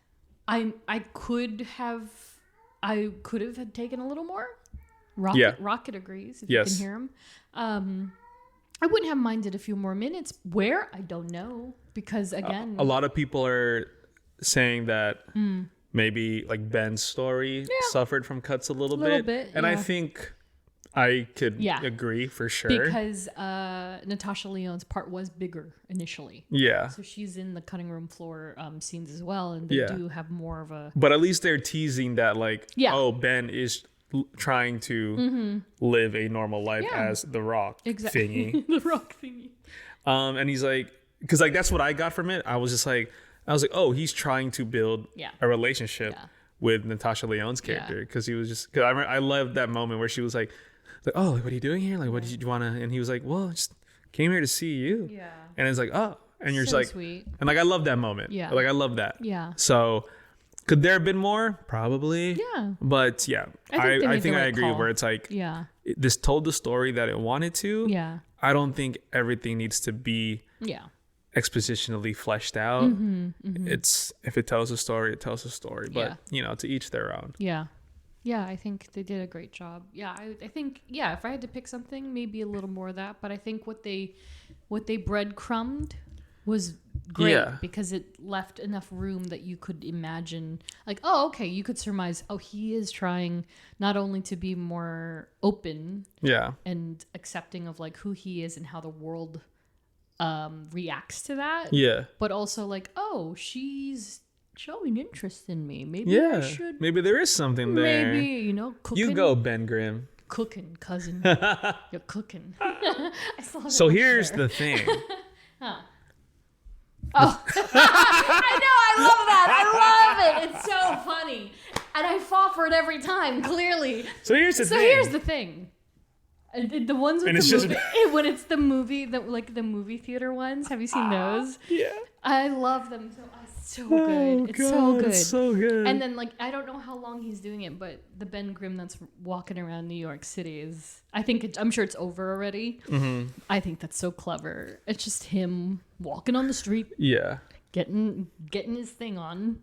Speaker 2: I could have had taken a little more. Rocket agrees if you can hear him. I wouldn't have minded a few more minutes. Where? I don't know, because again,
Speaker 1: a lot of people are saying that maybe like Ben's story suffered from cuts a little bit. And I think I could agree for sure.
Speaker 2: Because Natasha Lyonne's part was bigger initially. Yeah. So she's in the cutting room floor scenes as well. And they do have more of a...
Speaker 1: But at least they're teasing that like, Ben is trying to live a normal life as the Rock thingy.
Speaker 2: The Rock thingy.
Speaker 1: And he's like... Because like that's what I got from it. I was like, oh, he's trying to build a relationship with Natasha Lyonne's character. Because he was just... Cause I love that moment where she was like, like, oh, like, what are you doing here? Like, what did you want to? And he was like, well, just came here to see you.
Speaker 2: Yeah.
Speaker 1: And it's like, oh, and you're
Speaker 2: So
Speaker 1: just like,
Speaker 2: sweet.
Speaker 1: and like, I love that moment.
Speaker 2: Yeah.
Speaker 1: Like, I love that.
Speaker 2: Yeah.
Speaker 1: So, could there have been more? Probably.
Speaker 2: Yeah.
Speaker 1: But yeah, I think I agree
Speaker 2: call.
Speaker 1: where it's like,
Speaker 2: Yeah.
Speaker 1: this told the story that it wanted to.
Speaker 2: Yeah.
Speaker 1: I don't think everything needs to be
Speaker 2: Yeah.
Speaker 1: expositionally fleshed out. It's, if it tells a story, it tells a story. But to each their own.
Speaker 2: Yeah. Yeah, I think they did a great job. Yeah, I think, if I had to pick something, maybe a little more of that. But I think what they breadcrumbed was great because it left enough room that you could imagine, like, oh, okay, you could surmise, oh, he is trying not only to be more open and accepting of like who he is and how the world reacts to that.
Speaker 1: Yeah.
Speaker 2: But also like, oh, she's showing interest in me. Maybe I should.
Speaker 1: Maybe there is something there.
Speaker 2: Maybe, cooking.
Speaker 1: You go, Ben Grimm.
Speaker 2: Cooking, cousin. You're cooking. I still have
Speaker 1: So
Speaker 2: it
Speaker 1: here's
Speaker 2: there.
Speaker 1: the thing.
Speaker 2: Oh. I know, I love that. I love it. It's so funny. And I fall for it every time, clearly.
Speaker 1: So here's the thing.
Speaker 2: Here's the thing. The ones with
Speaker 1: And
Speaker 2: the
Speaker 1: it's
Speaker 2: movie, when it's the movie, like the movie theater ones. Have you seen those?
Speaker 1: Yeah.
Speaker 2: I love them so good. It's so good.
Speaker 1: It's so good.
Speaker 2: And then like I don't know how long he's doing it, but the Ben Grimm that's walking around New York City is, I'm sure it's over already. Mm-hmm. I think that's so clever. It's just him walking on the street.
Speaker 1: Yeah.
Speaker 2: Getting his thing on.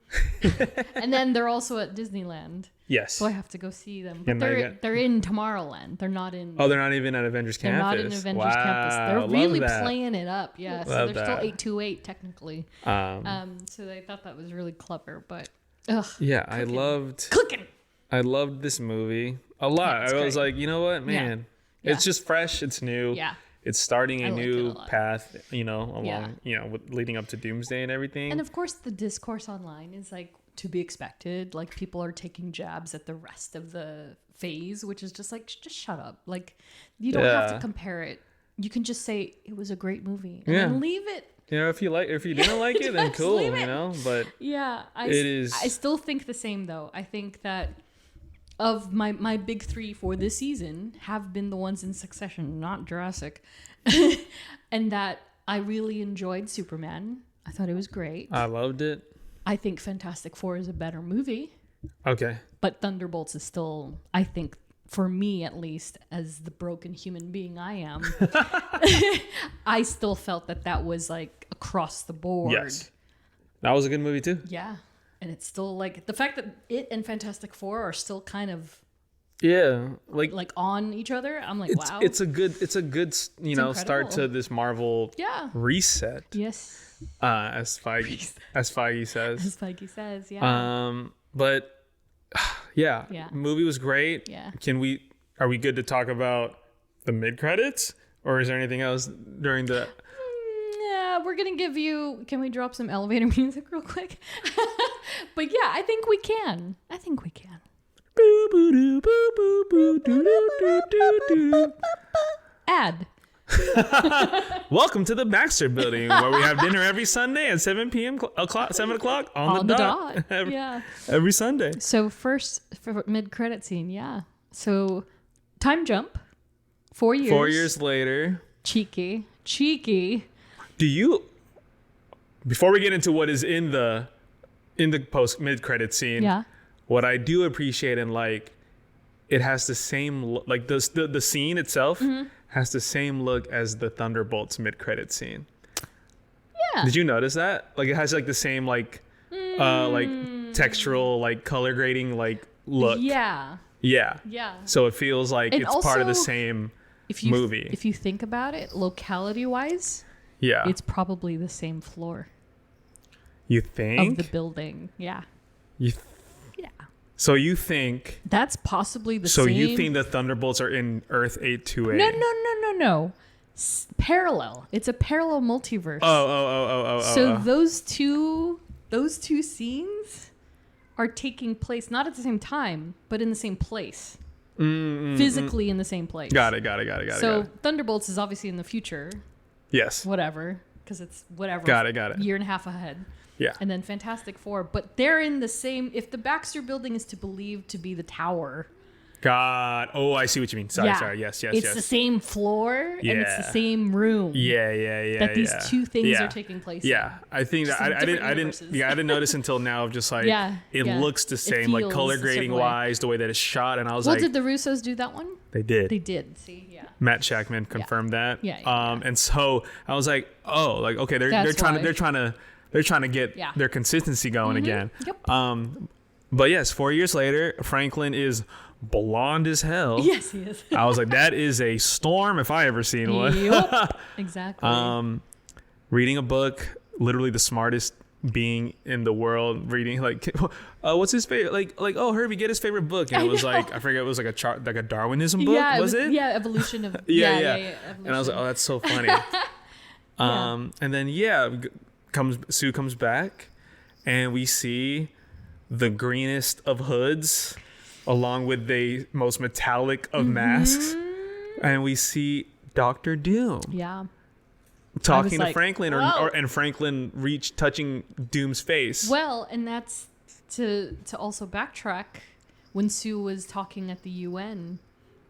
Speaker 2: And then they're also at Disneyland.
Speaker 1: Yes.
Speaker 2: So I have to go see them. But
Speaker 1: And
Speaker 2: they're in Tomorrowland. They're not in.
Speaker 1: Oh, they're not even at Avengers
Speaker 2: They're
Speaker 1: Campus.
Speaker 2: not in Avengers Campus. They're really playing it up. Yeah. So
Speaker 1: Love
Speaker 2: they're still
Speaker 1: that.
Speaker 2: 828 technically. So they thought that was really clever. But
Speaker 1: yeah,
Speaker 2: cooking.
Speaker 1: I loved this movie a lot.
Speaker 2: Yeah,
Speaker 1: I was
Speaker 2: great.
Speaker 1: like, you know what, man?
Speaker 2: Yeah.
Speaker 1: It's just fresh. It's new.
Speaker 2: Yeah.
Speaker 1: It's starting a
Speaker 2: I like it
Speaker 1: new
Speaker 2: a lot.
Speaker 1: path, along, leading up to Doomsday and everything.
Speaker 2: And of course, the discourse online is like to be expected. Like people are taking jabs at the rest of the phase, which is just like, just shut up. Like you don't have to compare it. You can just say it was a great movie and then leave it.
Speaker 1: If you didn't like it, then
Speaker 2: Just
Speaker 1: cool,
Speaker 2: leave it.
Speaker 1: But
Speaker 2: Yeah,
Speaker 1: it is.
Speaker 2: I still think the same though. I think that of my big three for this season have been the ones in succession, not Jurassic, and that I really enjoyed Superman. I thought it was great.
Speaker 1: I loved it.
Speaker 2: I think Fantastic Four is a better movie,
Speaker 1: Okay.
Speaker 2: but Thunderbolts is still, I think, for me at least, as the broken human being I am, I still felt that was like across the board.
Speaker 1: Yes. That was a good movie too.
Speaker 2: Yeah. And it's still like the fact that it and Fantastic Four are still kind of like on each other. I'm like, wow.
Speaker 1: It's a good start
Speaker 2: incredible.
Speaker 1: to this Marvel reset.
Speaker 2: Yes.
Speaker 1: As Feige says.
Speaker 2: As Feige says, yeah.
Speaker 1: But yeah, movie was great.
Speaker 2: Yeah.
Speaker 1: Are we good to talk about the mid credits, or is there anything else during the?
Speaker 2: Yeah, we're gonna give you. Can we drop some elevator music real quick? But yeah, I think we can. Ad.
Speaker 1: Welcome to the Baxter Building, where we have dinner every Sunday at 7 o'clock on the dot.
Speaker 2: Yeah.
Speaker 1: Every Sunday.
Speaker 2: So first, for mid-credit scene, yeah. So time jump. 4 years.
Speaker 1: 4 years later.
Speaker 2: Cheeky.
Speaker 1: Before we get into what is in the post mid-credit scene,
Speaker 2: Yeah.
Speaker 1: what I do appreciate and like, it has the same like the scene itself has the same look as the Thunderbolts mid-credit scene.
Speaker 2: Yeah.
Speaker 1: Did you notice that? Like it has like the same like textural like color grading like look.
Speaker 2: Yeah.
Speaker 1: Yeah.
Speaker 2: Yeah.
Speaker 1: So it feels like
Speaker 2: And
Speaker 1: it's part of the
Speaker 2: also,
Speaker 1: same
Speaker 2: movie.
Speaker 1: movie.
Speaker 2: If you think about it, locality-wise,
Speaker 1: Yeah.
Speaker 2: it's probably the same floor
Speaker 1: You think?
Speaker 2: of the building. Yeah.
Speaker 1: Yeah. So you think?
Speaker 2: That's possibly the
Speaker 1: So
Speaker 2: same.
Speaker 1: you think the Thunderbolts are in Earth 828?
Speaker 2: No. Parallel. It's a parallel multiverse.
Speaker 1: Oh.
Speaker 2: So those two scenes are taking place not at the same time, but in the same place. Physically in the same place.
Speaker 1: Got it.
Speaker 2: So Thunderbolts is obviously in the future.
Speaker 1: Yes.
Speaker 2: Whatever. Because it's whatever.
Speaker 1: Got it.
Speaker 2: Year and a half ahead.
Speaker 1: Yeah.
Speaker 2: And then Fantastic Four. But they're in the same... If the Baxter Building is to believe to be the tower
Speaker 1: God. Oh, I see what you mean. Sorry. Yes.
Speaker 2: It's the same floor and it's the
Speaker 1: Yeah.
Speaker 2: same room.
Speaker 1: Yeah.
Speaker 2: That these two things
Speaker 1: Yeah.
Speaker 2: are taking place.
Speaker 1: Yeah, I think
Speaker 2: Just
Speaker 1: that
Speaker 2: in
Speaker 1: I
Speaker 2: different
Speaker 1: didn't.
Speaker 2: universes.
Speaker 1: Yeah, I didn't notice until now. Of just like it looks the same, like
Speaker 2: feels
Speaker 1: color
Speaker 2: a certain
Speaker 1: grading
Speaker 2: way.
Speaker 1: wise, the way that it's shot, and I was
Speaker 2: Well,
Speaker 1: like,
Speaker 2: did the Russos do that one?
Speaker 1: they did.
Speaker 2: They did. See, yeah.
Speaker 1: Matt Shackman confirmed that.
Speaker 2: Yeah.
Speaker 1: And so I was like, oh, like okay, they're
Speaker 2: That's
Speaker 1: trying
Speaker 2: why.
Speaker 1: to they're trying to get
Speaker 2: Yeah.
Speaker 1: their consistency going again.
Speaker 2: Yep.
Speaker 1: But yes, 4 years later, Franklin is blonde as hell.
Speaker 2: Yes, he is.
Speaker 1: I was like, that is a storm if I ever seen one.
Speaker 2: Yep. Exactly.
Speaker 1: Reading a book, literally the smartest being in the world, reading like what's his favorite, like oh, Herbie, get his favorite book, and it was like, I forget, it was like a chart, like a Darwinism book.
Speaker 2: Yeah,
Speaker 1: was it?
Speaker 2: Yeah, evolution of
Speaker 1: Yeah.
Speaker 2: evolution.
Speaker 1: And I was like, oh, that's so funny. And then Sue comes back, and we see the greenest of hoods along with the most metallic of masks, and we see Dr. Doom
Speaker 2: Yeah.
Speaker 1: talking to
Speaker 2: like,
Speaker 1: Franklin,
Speaker 2: whoa.
Speaker 1: and Franklin touching Doom's face.
Speaker 2: Well, and that's to also backtrack when Sue was talking at the UN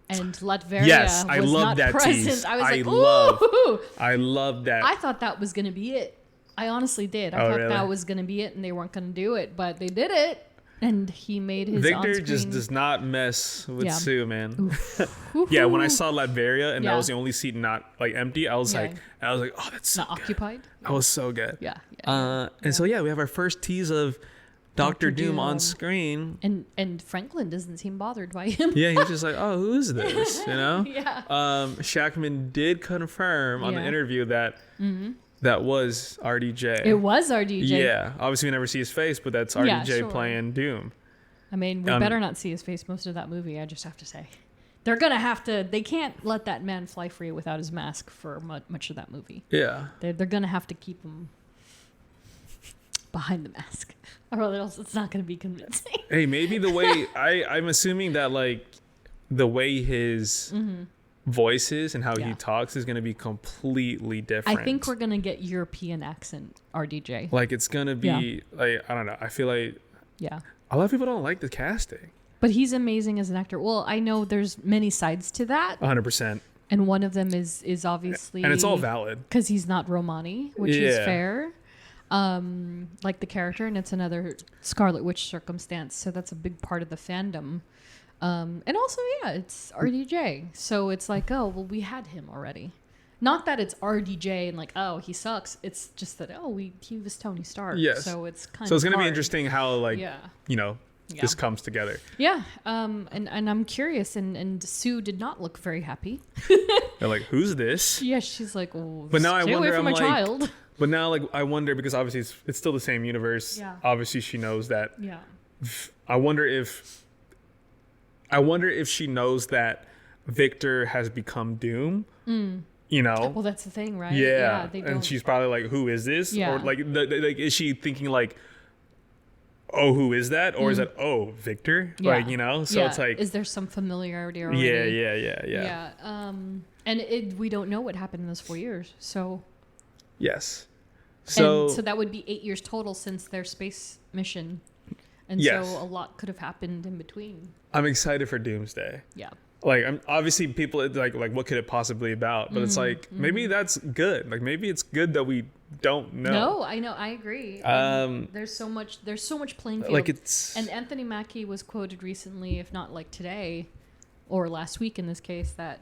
Speaker 2: and Latveria
Speaker 1: Yes,
Speaker 2: was
Speaker 1: I love
Speaker 2: not
Speaker 1: that
Speaker 2: present.
Speaker 1: tease.
Speaker 2: I was
Speaker 1: I
Speaker 2: like,
Speaker 1: love-
Speaker 2: ooh.
Speaker 1: I love that.
Speaker 2: I thought that was going to be it. I honestly did. I thought
Speaker 1: really?
Speaker 2: that was going to be it and they weren't going to do it, but they did it. And he made his
Speaker 1: Victor
Speaker 2: on-screen...
Speaker 1: just does not mess with
Speaker 2: Yeah.
Speaker 1: Sue, man.
Speaker 2: Woohoo.
Speaker 1: Yeah, when I saw Latveria and
Speaker 2: Yeah.
Speaker 1: that was the only seat not like empty, I was
Speaker 2: Yeah.
Speaker 1: like, oh, that's so
Speaker 2: Not
Speaker 1: good.
Speaker 2: occupied.
Speaker 1: That was so good.
Speaker 2: Yeah.
Speaker 1: And so we have our first tease of Dr. Doom on
Speaker 2: Doom.
Speaker 1: screen.
Speaker 2: And Franklin doesn't seem bothered by him.
Speaker 1: Yeah, he's just like, oh, who is this? You know?
Speaker 2: Yeah.
Speaker 1: Shackman did confirm on the
Speaker 2: Yeah.
Speaker 1: interview that that was RDJ.
Speaker 2: It was RDJ.
Speaker 1: Yeah, obviously we never see his face, but that's RDJ
Speaker 2: sure.
Speaker 1: playing Doom.
Speaker 2: I mean, we better not see his face most of that movie, I just have to say. They're going to have to... They can't let that man fly free without his mask for much of that movie.
Speaker 1: Yeah.
Speaker 2: They're going to have to keep him behind the mask. Or else it's not going to be convincing.
Speaker 1: Hey, maybe the way... I'm assuming that, like, the way his voice is and how he
Speaker 2: Yeah.
Speaker 1: talks is going to be completely different.
Speaker 2: I think we're going to get European accent RDJ.
Speaker 1: Like, it's going to be... Like, I don't know. I feel like...
Speaker 2: Yeah.
Speaker 1: A lot of people don't like the casting.
Speaker 2: But he's amazing as an actor. Well, I know there's many sides to that.
Speaker 1: 100%.
Speaker 2: And one of them is obviously...
Speaker 1: And it's all valid.
Speaker 2: Because he's not Romani, which is
Speaker 1: Yeah.
Speaker 2: fair. Like the character, and it's another Scarlet Witch circumstance. So that's a big part of the fandom. And also, it's RDJ. So it's like, oh, well, we had him already. Not that it's RDJ and like, oh, he sucks. It's just that, he was Tony Stark.
Speaker 1: Yes.
Speaker 2: So it's kind of
Speaker 1: So it's going to be
Speaker 2: hard.
Speaker 1: interesting how, like,
Speaker 2: Yeah.
Speaker 1: this comes together.
Speaker 2: Yeah. And I'm curious. And Sue did not look very happy.
Speaker 1: They're like, who's this?
Speaker 2: Yeah, she's like, well,
Speaker 1: But now I
Speaker 2: stay
Speaker 1: wonder,
Speaker 2: away from
Speaker 1: I'm
Speaker 2: my
Speaker 1: like-
Speaker 2: child.
Speaker 1: But now, like, I wonder, because obviously it's still the same universe.
Speaker 2: Yeah.
Speaker 1: Obviously, she knows that.
Speaker 2: Yeah.
Speaker 1: I wonder if she knows that Victor has become Doom. You know?
Speaker 2: Well, that's the thing, right?
Speaker 1: Yeah.
Speaker 2: They
Speaker 1: And
Speaker 2: don't.
Speaker 1: she's probably like, who is this?
Speaker 2: Yeah.
Speaker 1: Or like, is she thinking like, oh, who is that? Or is that, oh, Victor?
Speaker 2: Yeah.
Speaker 1: Like, you know? So
Speaker 2: Yeah.
Speaker 1: it's like,
Speaker 2: Is there some familiarity already?
Speaker 1: yeah.
Speaker 2: Yeah. And we don't know what happened in those 4 years. So.
Speaker 1: Yes.
Speaker 2: So that would be 8 years total since their space mission. And
Speaker 1: Yes.
Speaker 2: so a lot could have happened in between.
Speaker 1: I'm excited for Doomsday.
Speaker 2: Yeah.
Speaker 1: Like, I'm obviously people like what could it possibly about? But it's like, maybe that's good. Like, maybe it's good that we don't know.
Speaker 2: No, I know. I agree. There's so much playing field.
Speaker 1: Like, it's...
Speaker 2: And Anthony Mackie was quoted recently, if not like today or last week in this case, that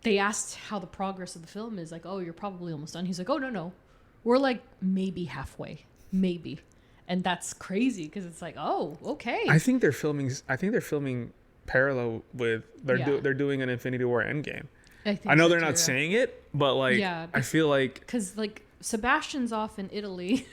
Speaker 2: they asked how the progress of the film is. Like, oh, you're probably almost done. He's like, oh, no. We're like maybe halfway. Maybe. And that's crazy because it's like, oh, okay.
Speaker 1: I think they're filming parallel with... They're doing an Infinity War Endgame. I know they're not saying it, but like,
Speaker 2: Yeah,
Speaker 1: I feel like...
Speaker 2: Because like Sebastian's off in Italy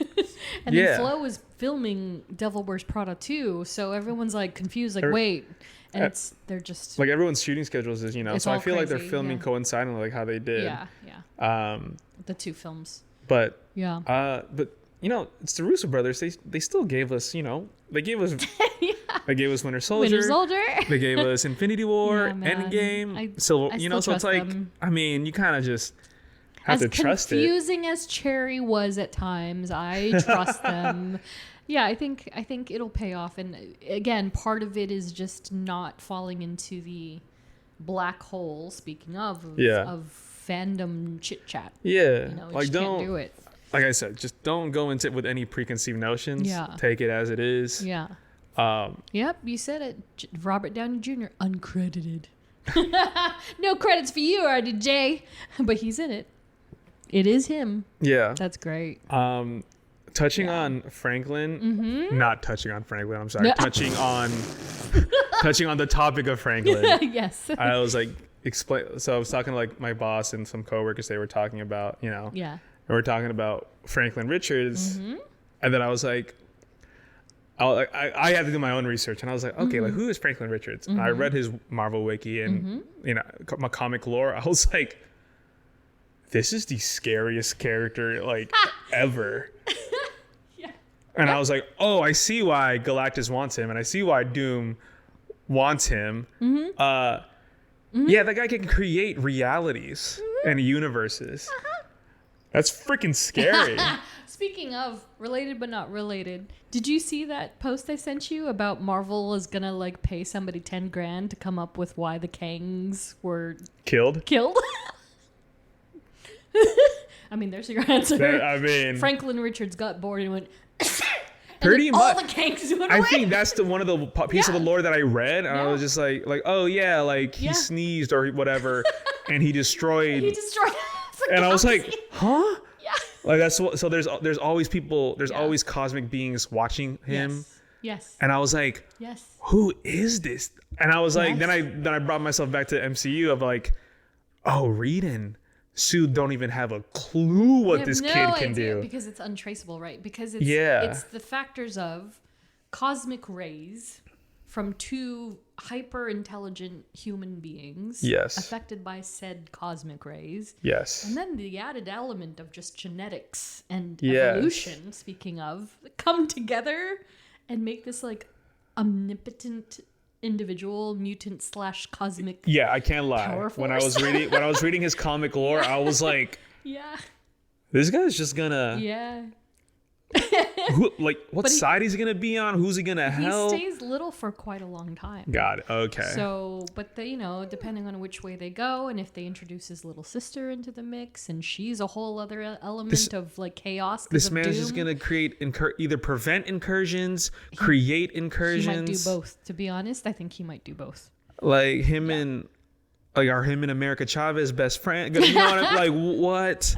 Speaker 2: and
Speaker 1: Yeah.
Speaker 2: then Flo is filming Devil Wears Prada too. So everyone's like confused, like, wait. And they're just...
Speaker 1: Like, everyone's shooting schedules is,
Speaker 2: It's
Speaker 1: so I
Speaker 2: all
Speaker 1: feel like they're
Speaker 2: crazy,
Speaker 1: filming
Speaker 2: yeah.
Speaker 1: coincidentally like how they did.
Speaker 2: Yeah. The two films.
Speaker 1: But
Speaker 2: Yeah.
Speaker 1: it's the Russo brothers. They still gave us, they gave us they gave us Winter Soldier.
Speaker 2: Winter Soldier.
Speaker 1: They gave us Infinity War,
Speaker 2: Yeah, man.
Speaker 1: Endgame, Civil.
Speaker 2: I
Speaker 1: So
Speaker 2: still
Speaker 1: it's
Speaker 2: trust
Speaker 1: like,
Speaker 2: them.
Speaker 1: I mean, you kind of just have
Speaker 2: As
Speaker 1: to trust it.
Speaker 2: confusing as Cherry was at times, I trust them. Yeah, I think it'll pay off. And again, part of it is just not falling into the black hole, speaking of fandom chit chat.
Speaker 1: Yeah.
Speaker 2: You know,
Speaker 1: Like,
Speaker 2: just can't do it.
Speaker 1: Like I said, just don't go into it with any preconceived notions.
Speaker 2: Yeah.
Speaker 1: Take it as it is.
Speaker 2: Yeah. Yep, you said it. Robert Downey Jr. uncredited. No credits for you, RDJ, but he's in it. It is him.
Speaker 1: Yeah.
Speaker 2: That's great.
Speaker 1: Touching on Franklin,
Speaker 2: Mm-hmm.
Speaker 1: not touching on Franklin. I'm sorry. Touching on the topic of Franklin.
Speaker 2: Yes.
Speaker 1: I was like, explain. So I was talking to like my boss and some coworkers. They were talking about, you know,
Speaker 2: Yeah.
Speaker 1: and we're talking about Franklin Richards,
Speaker 2: Mm-hmm.
Speaker 1: and then I was like, I had to do my own research, and I was like, okay, like who is Franklin Richards? And I read his Marvel wiki and you know, my comic lore. I was like, this is the scariest character like ever.
Speaker 2: Yeah.
Speaker 1: And I was like, oh, I see why Galactus wants him, and I see why Doom wants him. Yeah, that guy can create realities and universes. That's freaking scary.
Speaker 2: Speaking of related but not related, did you see that post I sent you about Marvel is gonna like pay somebody $10,000 to come up with why the Kangs were
Speaker 1: Killed?
Speaker 2: I mean, there's your answer.
Speaker 1: I mean,
Speaker 2: Franklin Richards got bored and went.
Speaker 1: pretty
Speaker 2: all
Speaker 1: much.
Speaker 2: the Kangs went
Speaker 1: I
Speaker 2: away.
Speaker 1: think that's the one of the piece of the lore that I read, and I
Speaker 2: Yeah.
Speaker 1: was just like, oh yeah, like he
Speaker 2: Yeah.
Speaker 1: sneezed or whatever, and he destroyed.
Speaker 2: He destroyed.
Speaker 1: And I was like, huh?
Speaker 2: Yeah.
Speaker 1: Like that's what. So there's always people. There's
Speaker 2: Yeah.
Speaker 1: always cosmic beings watching him,
Speaker 2: Yes.
Speaker 1: and I was like,
Speaker 2: Yes.
Speaker 1: who is this? And I was like,
Speaker 2: Yes.
Speaker 1: then I brought myself back to MCU of like, oh, Reed and Sue don't even have a clue what this kid can do.
Speaker 2: Because it's untraceable, right? Because it's
Speaker 1: Yeah.
Speaker 2: it's the factors of cosmic rays from two hyper intelligent human beings
Speaker 1: Yes.
Speaker 2: affected by said cosmic rays.
Speaker 1: Yes.
Speaker 2: And then the added element of just genetics and
Speaker 1: Yes.
Speaker 2: evolution, speaking of, come together and make this like omnipotent individual mutant / cosmic.
Speaker 1: Yeah, I can't lie.
Speaker 2: Power
Speaker 1: When I
Speaker 2: force.
Speaker 1: was reading his comic lore, I was like,
Speaker 2: Yeah.
Speaker 1: this guy's just gonna
Speaker 2: Yeah.
Speaker 1: what
Speaker 2: But he-
Speaker 1: side he's gonna be on? Who's he gonna help?
Speaker 2: He stays little for quite a long time.
Speaker 1: Got it. Okay.
Speaker 2: So, but you know, depending on which way they go, and if they introduce his little sister into the mix, and she's a whole other element of like chaos. 'cause
Speaker 1: this
Speaker 2: of
Speaker 1: man's
Speaker 2: Doom,
Speaker 1: just gonna create either prevent incursions, create
Speaker 2: He
Speaker 1: incursions.
Speaker 2: might do both. To be honest, I think he might do both.
Speaker 1: Like him and like are him and America Chavez best friend? You know what like what?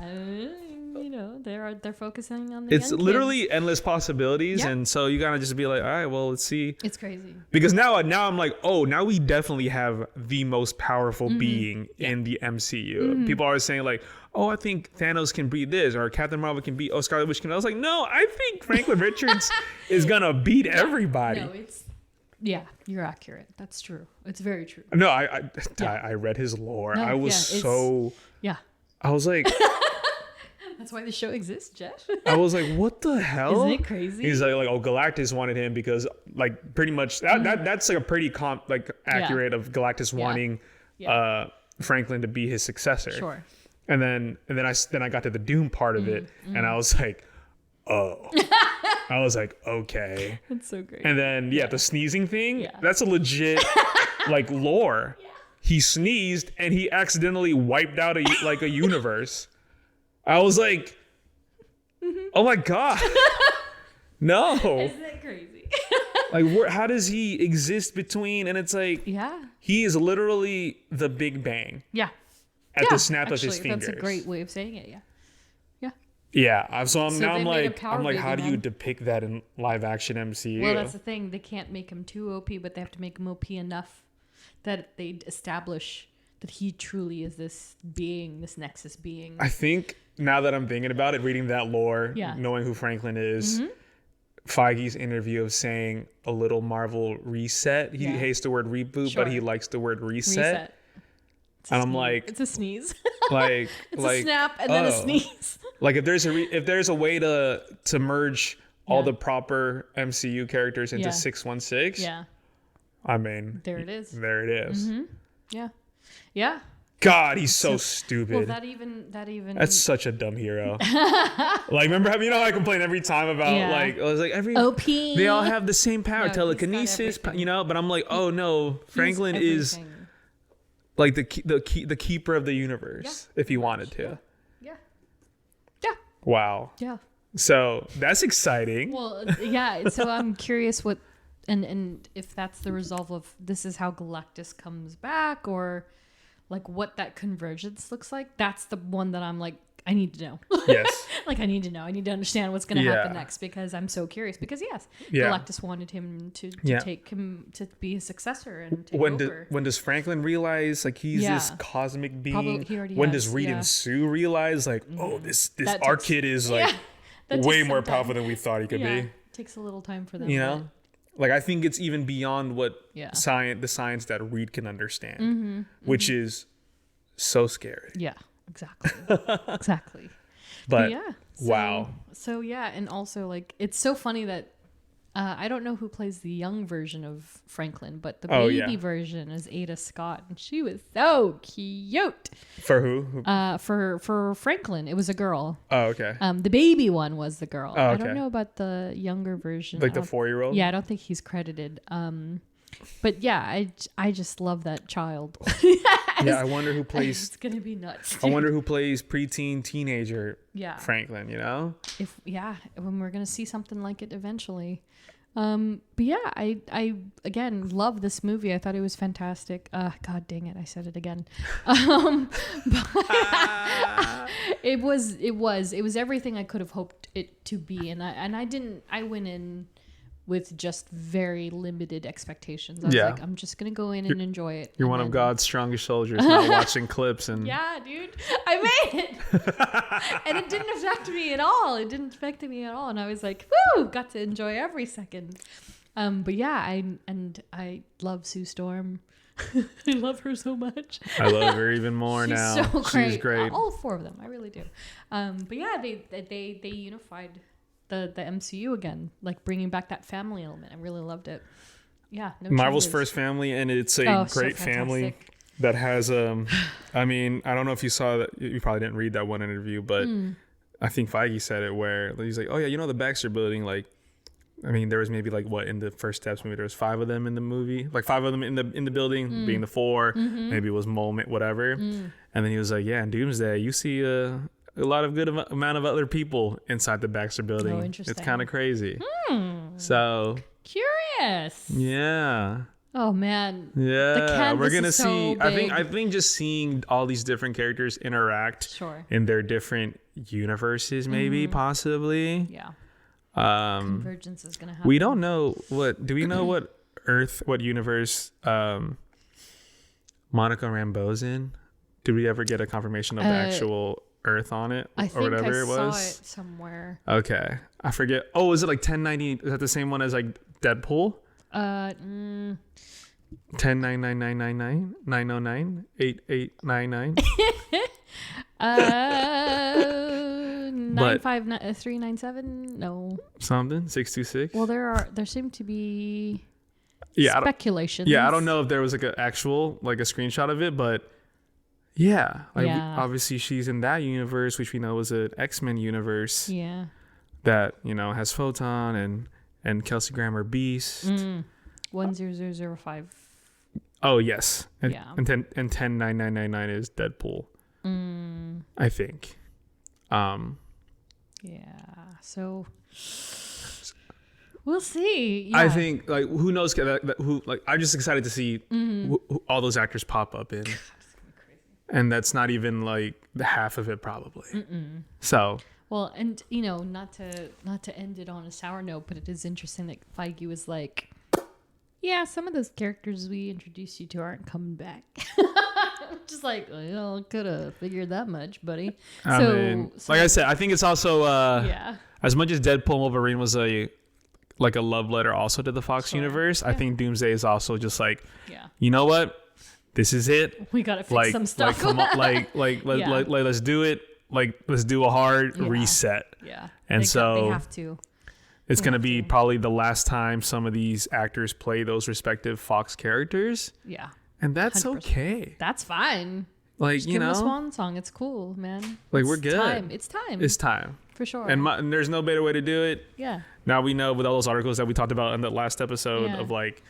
Speaker 2: You know, they're focusing on the
Speaker 1: It's
Speaker 2: young
Speaker 1: literally
Speaker 2: kids.
Speaker 1: endless possibilities,
Speaker 2: Yeah.
Speaker 1: and so you gotta just be like, all right, well, let's see.
Speaker 2: It's crazy.
Speaker 1: Because now I'm like, oh, now we definitely have the most powerful being in the MCU. People are saying like, oh, I think Thanos can beat this, or Captain Marvel can beat, Scarlet Witch can. I was like, no, I think Franklin Richards is gonna beat everybody.
Speaker 2: No, yeah, you're accurate. That's true. It's very true.
Speaker 1: No, I read his lore.
Speaker 2: No,
Speaker 1: I was
Speaker 2: yeah, it's-
Speaker 1: so.
Speaker 2: Yeah,
Speaker 1: I was like,
Speaker 2: that's why the show exists, Jeff.
Speaker 1: I was like, what the hell?
Speaker 2: Isn't it crazy?
Speaker 1: He's like, oh, Galactus wanted him because, like, pretty much that's like a pretty accurate of Galactus wanting Franklin to be his successor.
Speaker 2: Sure.
Speaker 1: And then I got to the Doom part of it, and I was like, oh. I was like, okay.
Speaker 2: That's so great.
Speaker 1: And then the sneezing thing,
Speaker 2: Yeah.
Speaker 1: that's a legit like lore. He sneezed and he accidentally wiped out a universe. I was like, oh my god, no!
Speaker 2: Isn't it crazy?
Speaker 1: Like, how does he exist between? And it's like,
Speaker 2: Yeah.
Speaker 1: he is literally the Big Bang
Speaker 2: Yeah.
Speaker 1: at the snap of his
Speaker 2: Actually,
Speaker 1: fingers.
Speaker 2: That's a great way of saying it. Yeah. Yeah.
Speaker 1: Yeah. So
Speaker 2: So
Speaker 1: now
Speaker 2: they
Speaker 1: I'm
Speaker 2: made a
Speaker 1: like,
Speaker 2: power
Speaker 1: how do
Speaker 2: baby,
Speaker 1: you
Speaker 2: man.
Speaker 1: depict that in live action MCU?
Speaker 2: Well, that's the thing. They can't make him too OP, but they have to make him OP enough that they establish that he truly is this being, this Nexus being.
Speaker 1: I think now that I'm thinking about it, reading that lore,
Speaker 2: Yeah.
Speaker 1: knowing who Franklin is, Feige's interview of saying a little Marvel reset. He
Speaker 2: Yeah.
Speaker 1: hates the word reboot,
Speaker 2: Sure.
Speaker 1: but he likes the word reset.
Speaker 2: Reset. It's a
Speaker 1: And I'm
Speaker 2: sneeze.
Speaker 1: like,
Speaker 2: It's a sneeze.
Speaker 1: like,
Speaker 2: It's
Speaker 1: like,
Speaker 2: a snap and then a
Speaker 1: oh.
Speaker 2: sneeze.
Speaker 1: Like if there's a way to merge all
Speaker 2: Yeah.
Speaker 1: the proper MCU characters into
Speaker 2: Yeah.
Speaker 1: 616,
Speaker 2: Yeah.
Speaker 1: I mean,
Speaker 2: There it is.
Speaker 1: there it is.
Speaker 2: Yeah. Yeah.
Speaker 1: God, he's so stupid.
Speaker 2: Well, that even.
Speaker 1: That's such a dumb hero. Like, remember how, I complain every time about I was like every
Speaker 2: OP.
Speaker 1: They all have the same power,
Speaker 2: No,
Speaker 1: telekinesis, but I'm like, oh no, Franklin is
Speaker 2: everything.
Speaker 1: like the keeper of the universe if he wanted to.
Speaker 2: Yeah.
Speaker 1: Wow.
Speaker 2: Yeah.
Speaker 1: So that's exciting.
Speaker 2: Well, yeah. So I'm curious what, and if that's the resolve of this is how Galactus comes back, or like what that convergence looks like. That's the one that I'm like, I need to know.
Speaker 1: Yes.
Speaker 2: Like I need to know. I need to understand what's going to happen next, because I'm so curious. Because Galactus wanted him to take him to be his successor and take over.
Speaker 1: When does Franklin realize like he's this cosmic being?
Speaker 2: Probably he already
Speaker 1: when
Speaker 2: has,
Speaker 1: does Reed and Sue realize like, oh, this our kid is like
Speaker 2: that
Speaker 1: way
Speaker 2: takes
Speaker 1: more
Speaker 2: some time.
Speaker 1: powerful than we thought he could be.
Speaker 2: Takes a little time for them.
Speaker 1: Like I think it's even beyond what the science that Reed can understand, which is so scary.
Speaker 2: Yeah, exactly. Exactly.
Speaker 1: But
Speaker 2: yeah.
Speaker 1: wow.
Speaker 2: So yeah, and also like it's so funny that I don't know who plays the young version of Franklin, but the baby version is Ada Scott, and she was so cute.
Speaker 1: For who?
Speaker 2: For Franklin, it was a girl.
Speaker 1: Oh, okay.
Speaker 2: The baby one was the girl.
Speaker 1: Oh, okay.
Speaker 2: I don't know about the younger version.
Speaker 1: Like the 4-year-old?
Speaker 2: Yeah, I don't think he's credited. But yeah, I just love that child.
Speaker 1: I wonder who plays.
Speaker 2: It's gonna be nuts.
Speaker 1: I wonder who plays preteen teenager.
Speaker 2: Yeah.
Speaker 1: Franklin.
Speaker 2: When we're gonna see something like it eventually. But yeah, I again love this movie. I thought it was fantastic. God dang it, I said it again. It was everything I could have hoped it to be, and I went in with just very limited expectations. I was like, I'm just gonna go in and enjoy it.
Speaker 1: You're one of God's strongest soldiers, not watching clips and
Speaker 2: yeah, dude, I made it, and it didn't affect me at all. And I was like, woo, got to enjoy every second. But yeah, I love Sue Storm. I love her so much.
Speaker 1: I love her even more now.
Speaker 2: So great.
Speaker 1: She's great.
Speaker 2: All 4 of them, I really do. But yeah, they unified the MCU again, like bringing back that family element. I really loved it. Yeah,
Speaker 1: Marvel's
Speaker 2: changes.
Speaker 1: first family, and it's a great family that has I mean, I don't know if you saw that. You probably didn't read that one interview, but I think Feige said it, where he's like, oh yeah, the Baxter Building, like, I mean, there was maybe like in the first steps movie, there was 5 of them in the movie, like 5 of them in the building, being the 4, maybe it was moment, whatever. And then he was like, yeah, in Doomsday, you see a lot of good amount of other people inside the Baxter Building.
Speaker 2: Oh, interesting.
Speaker 1: It's kind of crazy. So
Speaker 2: curious.
Speaker 1: Yeah.
Speaker 2: Oh man.
Speaker 1: Yeah. We're gonna see.
Speaker 2: Big.
Speaker 1: I think just seeing all these different characters interact in their different universes, maybe possibly.
Speaker 2: Yeah.
Speaker 1: Convergence
Speaker 2: is gonna happen.
Speaker 1: We don't know what. Do we know what universe Monica Rambeau's in? Did we ever get a confirmation of the actual Earth on it,
Speaker 2: or
Speaker 1: whatever it was?
Speaker 2: I saw it somewhere.
Speaker 1: Okay, I forget. Oh, is it like 1090? Is that the same one as like Deadpool? 109999 909 8899.
Speaker 2: 959397. No.
Speaker 1: Something 626.
Speaker 2: Well, there seem to be speculations.
Speaker 1: I don't know if there was like an actual like a screenshot of it, but. Yeah, obviously she's in that universe, which we know is an X-Men universe. Yeah, that has Photon and Kelsey Grammer Beast.
Speaker 2: 10005.
Speaker 1: Oh yes, and 109999 is Deadpool. I think.
Speaker 2: Yeah, so we'll see.
Speaker 1: I think like who knows who like I'm just excited to see who all those actors pop up in. And that's not even like the half of it, probably. So
Speaker 2: well, and not to end it on a sour note, but it is interesting that Feige was like, "Yeah, some of those characters we introduced you to aren't coming back." Just like, could have figured that much, buddy.
Speaker 1: I mean, like I said, I think it's also as much as Deadpool Wolverine was a love letter also to the Fox universe. I think Doomsday is also just like, you know what? This is it.
Speaker 2: We gotta fix some stuff.
Speaker 1: Come on, let's do it. Like, let's do a hard reset.
Speaker 2: Yeah.
Speaker 1: And
Speaker 2: they have to.
Speaker 1: It's gonna be probably the last time some of these actors play those respective Fox characters.
Speaker 2: Yeah.
Speaker 1: And that's 100%. Okay.
Speaker 2: That's fine.
Speaker 1: Like,
Speaker 2: Just
Speaker 1: you
Speaker 2: give him a
Speaker 1: know,
Speaker 2: swan song. It's cool, man.
Speaker 1: like,
Speaker 2: It's
Speaker 1: we're good.
Speaker 2: Time. It's time.
Speaker 1: It's time.
Speaker 2: for sure.
Speaker 1: And there's no better way to do it.
Speaker 2: yeah.
Speaker 1: Now we know with all those articles that we talked about in the last episode
Speaker 2: Yeah.
Speaker 1: of like,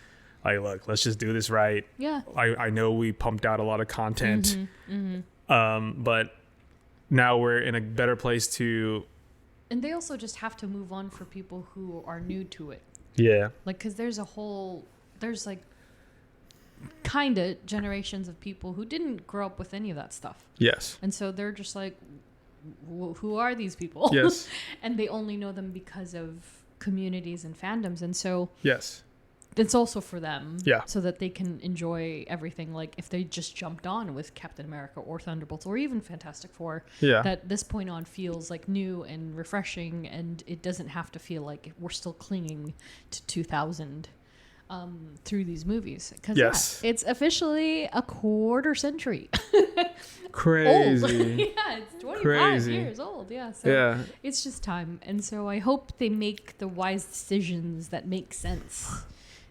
Speaker 1: look, let's just do this right.
Speaker 2: Yeah.
Speaker 1: I know we pumped out a lot of content,
Speaker 2: Mm-hmm.
Speaker 1: but now we're in a better place to.
Speaker 2: And they also just have to move on for people who are new to it.
Speaker 1: Yeah.
Speaker 2: Like, because there's like kind of generations of people who didn't grow up with any of that stuff.
Speaker 1: Yes.
Speaker 2: And so they're just like, who are these people?
Speaker 1: Yes.
Speaker 2: And they only know them because of communities and fandoms. And so
Speaker 1: Yes.
Speaker 2: it's also for them.
Speaker 1: Yeah.
Speaker 2: So that they can enjoy everything. Like if they just jumped on with Captain America or Thunderbolts or even Fantastic Four,
Speaker 1: Yeah.
Speaker 2: that this point on feels like new and refreshing, and it doesn't have to feel like we're still clinging to 2000 through these movies. Because
Speaker 1: Yes.
Speaker 2: it's officially a quarter century.
Speaker 1: Crazy.
Speaker 2: Old. Yeah, it's 25
Speaker 1: Crazy.
Speaker 2: years old. Yeah. So
Speaker 1: Yeah.
Speaker 2: it's just time. And so I hope they make the wise decisions that make sense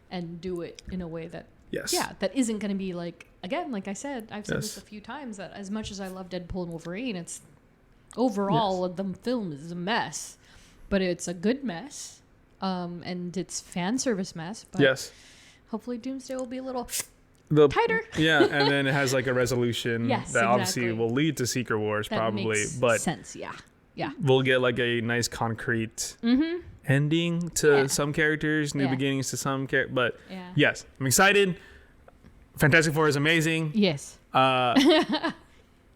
Speaker 2: and do it in a way that,
Speaker 1: Yes.
Speaker 2: yeah, that isn't going to be like, again, like I said, I've said
Speaker 1: Yes.
Speaker 2: this a few times, that as much as I love Deadpool and Wolverine, it's overall the film is a mess, but it's a good mess. And it's fan service mess. But
Speaker 1: Yes.
Speaker 2: hopefully Doomsday will be a little
Speaker 1: The,
Speaker 2: tighter.
Speaker 1: Yeah, and then it has like a resolution
Speaker 2: Yes,
Speaker 1: that obviously
Speaker 2: exactly.
Speaker 1: will lead to Secret Wars
Speaker 2: That
Speaker 1: probably,
Speaker 2: makes
Speaker 1: but
Speaker 2: sense. Yeah. Yeah.
Speaker 1: we'll get like a nice concrete ending to
Speaker 2: Yeah.
Speaker 1: some characters, new
Speaker 2: Yeah.
Speaker 1: beginnings to some characters. But
Speaker 2: Yeah.
Speaker 1: yes, I'm excited. Fantastic Four is amazing.
Speaker 2: Yes.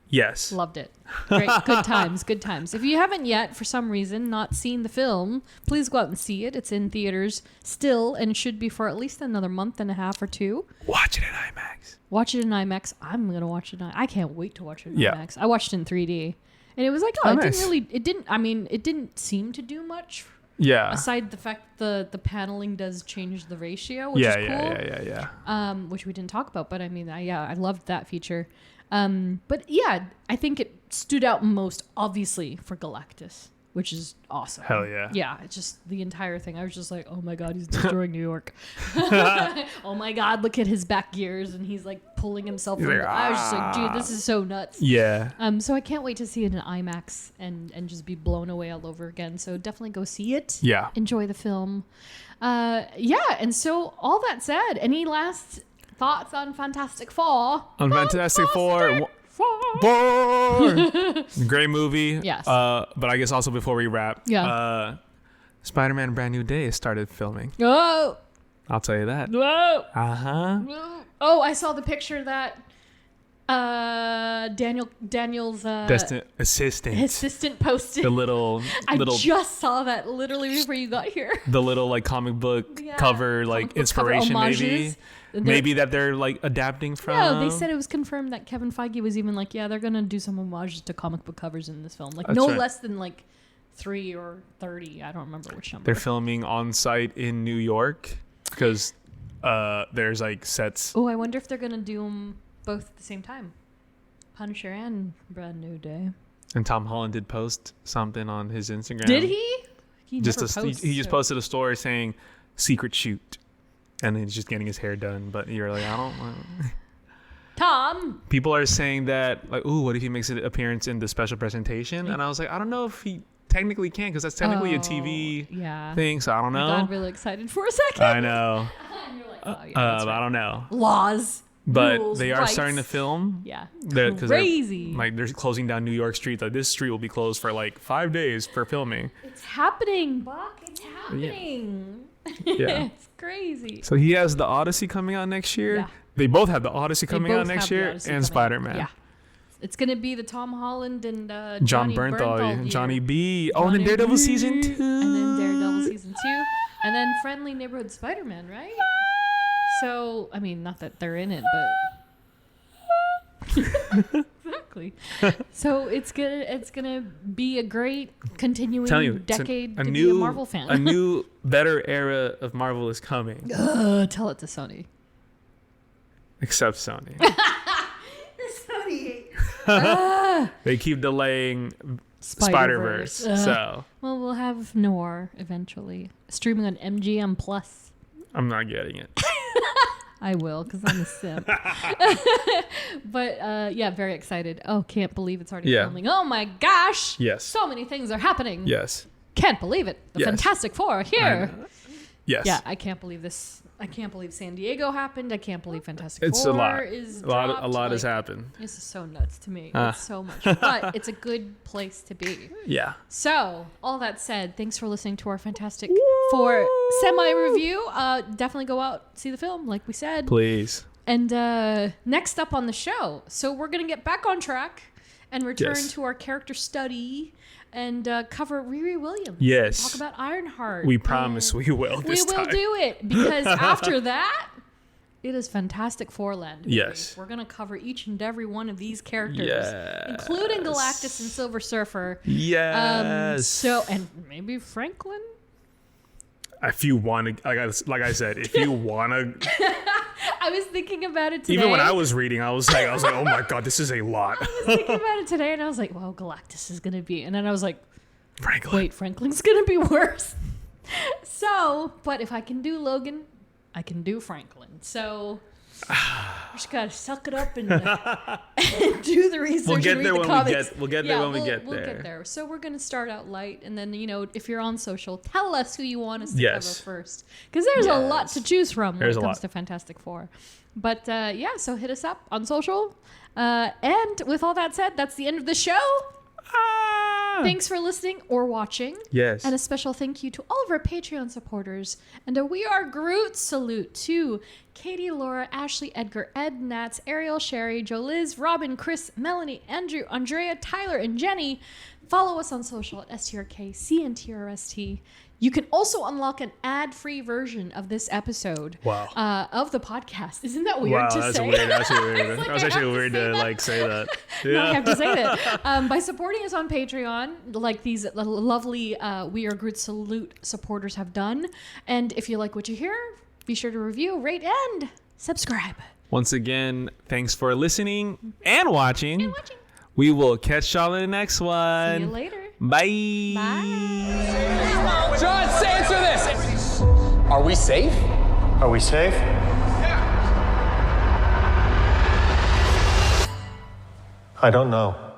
Speaker 1: Yes.
Speaker 2: Loved it. Great. Good times. Good times. If you haven't yet, for some reason, not seen the film, please go out and see it. It's in theaters still and should be for at least another month and a half or two.
Speaker 1: Watch it in IMAX.
Speaker 2: Watch it in IMAX. I'm going to watch it in I can't wait to watch it in
Speaker 1: Yeah.
Speaker 2: IMAX. I watched it in 3D. And it was like,
Speaker 1: Oh,
Speaker 2: it
Speaker 1: nice.
Speaker 2: it didn't seem to do much.
Speaker 1: Yeah.
Speaker 2: Aside the fact the paneling does change the ratio, which
Speaker 1: Yeah,
Speaker 2: is cool.
Speaker 1: yeah.
Speaker 2: Which we didn't talk about, but I mean, I loved that feature. But yeah, I think it stood out most obviously for Galactus, which is awesome.
Speaker 1: Hell yeah.
Speaker 2: Yeah, it's just the entire thing. I was just like, oh my God, he's destroying New York. Oh my God, look at his back gears, and he's like pulling himself.
Speaker 1: He's
Speaker 2: From
Speaker 1: like,
Speaker 2: I was just like, dude, this is so nuts.
Speaker 1: Yeah.
Speaker 2: So I can't wait to see it in IMAX and just be blown away all over again. So definitely go see it.
Speaker 1: Yeah.
Speaker 2: Enjoy the film. Yeah, and so all that said, any last thoughts on Fantastic Four?
Speaker 1: On Fantastic Four. Great movie.
Speaker 2: Yes.
Speaker 1: But I guess also before we wrap,
Speaker 2: Yeah.
Speaker 1: Spider-Man Brand New Day started filming.
Speaker 2: Oh,
Speaker 1: I'll tell you that.
Speaker 2: whoa.
Speaker 1: Uh-huh.
Speaker 2: Oh, I saw the picture that Daniel's
Speaker 1: Assistant.
Speaker 2: assistant posted.
Speaker 1: The little
Speaker 2: I just saw that literally before you got here.
Speaker 1: the little like comic book
Speaker 2: Yeah,
Speaker 1: cover
Speaker 2: comic
Speaker 1: like
Speaker 2: book cover
Speaker 1: inspiration maybe.
Speaker 2: homages.
Speaker 1: Maybe that they're like adapting from.
Speaker 2: No, they said it was confirmed that Kevin Feige was even like, yeah, they're gonna do some homages to comic book covers in this film, like
Speaker 1: That's
Speaker 2: no
Speaker 1: right.
Speaker 2: less than like 3 or 30. I don't remember which number.
Speaker 1: They're filming on site in New York because there's like sets.
Speaker 2: Oh, I wonder if they're gonna do them both at the same time, Punisher and Brand New Day.
Speaker 1: And Tom Holland did post something on his Instagram.
Speaker 2: Did he? He
Speaker 1: Just
Speaker 2: never
Speaker 1: he
Speaker 2: posts,
Speaker 1: just
Speaker 2: so-
Speaker 1: posted a story saying secret shoot, and he's just getting his hair done. But you're like, I don't.
Speaker 2: Tom.
Speaker 1: People are saying that like, ooh, what if he makes an appearance in the special presentation? And I was like, I don't know if he technically can because that's technically a TV
Speaker 2: Yeah.
Speaker 1: thing. So I don't know.
Speaker 2: I got really excited for a second.
Speaker 1: I know.
Speaker 2: And you're like, oh, yeah, that's right.
Speaker 1: I don't know.
Speaker 2: Laws.
Speaker 1: But
Speaker 2: rules,
Speaker 1: they are
Speaker 2: rights.
Speaker 1: starting to film.
Speaker 2: Yeah.
Speaker 1: Because
Speaker 2: Crazy.
Speaker 1: they're closing down New York streets. Like this street will be closed for like 5 days for filming.
Speaker 2: It's happening, Buck. It's happening.
Speaker 1: Yeah.
Speaker 2: It's crazy.
Speaker 1: So he has the Odyssey coming out next year.
Speaker 2: Yeah.
Speaker 1: They both have the Odyssey
Speaker 2: They
Speaker 1: coming
Speaker 2: both
Speaker 1: out next
Speaker 2: have the
Speaker 1: year,
Speaker 2: Odyssey
Speaker 1: and
Speaker 2: coming out.
Speaker 1: Spider-Man.
Speaker 2: Yeah. It's going to be the Tom Holland and
Speaker 1: John
Speaker 2: Johnny
Speaker 1: Bernthal,
Speaker 2: year.
Speaker 1: Johnny B. Oh, and then
Speaker 2: Johnny
Speaker 1: Daredevil
Speaker 2: B.
Speaker 1: season 2.
Speaker 2: And then Daredevil season 2. And then Friendly Neighborhood Spider-Man, right? So, I mean, not that they're in it, but... Exactly. So it's gonna be a great continuing
Speaker 1: Telling you, it's
Speaker 2: decade to be a Marvel fan.
Speaker 1: a new, better era of Marvel is coming.
Speaker 2: Tell it to Sony.
Speaker 1: Except Sony.
Speaker 2: Sony.
Speaker 1: They keep delaying Spider-Verse. So
Speaker 2: Well, we'll have Noir eventually streaming on MGM Plus.
Speaker 1: I'm not getting it.
Speaker 2: I will, because I'm a simp. But yeah, very excited. Oh, can't believe it's already filming. Oh my gosh.
Speaker 1: Yes.
Speaker 2: So many things are happening.
Speaker 1: Yes.
Speaker 2: Can't believe it. The Fantastic Four are here.
Speaker 1: Yes.
Speaker 2: Yeah, I can't believe this. I can't believe San Diego happened. I can't believe Fantastic
Speaker 1: It's
Speaker 2: Four
Speaker 1: a lot.
Speaker 2: is
Speaker 1: A lot
Speaker 2: dropped.
Speaker 1: has happened.
Speaker 2: This is so nuts to me. It's so much. But it's a good place to be.
Speaker 1: Yeah.
Speaker 2: So, all that said, thanks for listening to our Fantastic Four semi-review. Definitely go out, see the film, like we said.
Speaker 1: Please.
Speaker 2: And next up on the show, so we're going to get back on track and return to our character study and cover Riri Williams.
Speaker 1: Yes.
Speaker 2: Talk about Ironheart.
Speaker 1: We promise we will this time.
Speaker 2: We will do it, because after that, it is Fantastic Four land.
Speaker 1: Yes.
Speaker 2: We're going to cover each and every one of these characters,
Speaker 1: Yes.
Speaker 2: including Galactus and Silver Surfer.
Speaker 1: Yes.
Speaker 2: So, and maybe Franklin?
Speaker 1: If you want to, like I said, if you want to.
Speaker 2: I was thinking about it today.
Speaker 1: Even when I was reading, I was like, oh my God, this is a lot.
Speaker 2: I was thinking about it today, and I was like, well, Galactus is going to be. And then I was like,
Speaker 1: Franklin.
Speaker 2: wait, Franklin's going to be worse. So, but if I can do Logan, I can do Franklin. So, we just got to suck it up and do the research.
Speaker 1: We'll get
Speaker 2: and read
Speaker 1: there
Speaker 2: the
Speaker 1: when
Speaker 2: comics.
Speaker 1: we'll get there when we get
Speaker 2: We'll
Speaker 1: there.
Speaker 2: get there. So we're going to start out light, and then, if you're on social, tell us who you want us to cover first. Because there's a lot to choose from when it comes to Fantastic Four. But yeah, so hit us up on social. And with all that said, that's the end of the show. Thanks for listening or watching.
Speaker 1: Yes.
Speaker 2: And a special thank you to all of our Patreon supporters. And a We Are Groot salute to Katie, Laura, Ashley, Edgar, Ed, Nats, Ariel, Sherry, Joe Liz, Robin, Chris, Melanie, Andrew, Andrea, Tyler, and Jenny. Follow us on social at STRKCNTRST. You can also unlock an ad-free version of this episode of the podcast. Isn't that weird to
Speaker 1: that's
Speaker 2: say?
Speaker 1: Weird. That's weird.
Speaker 2: Like,
Speaker 1: that was actually weird to say that. Yeah.
Speaker 2: No, I have to say that. By supporting us on Patreon, like these lovely We Are Groot Salute supporters have done. And if you like what you hear, be sure to review, rate, and subscribe.
Speaker 1: Once again, thanks for listening and watching. We will catch y'all in the next one.
Speaker 2: See you later.
Speaker 1: Bye.
Speaker 4: Bye. John, answer this. Are we safe?
Speaker 5: Are we safe?
Speaker 4: Yeah.
Speaker 5: I don't know.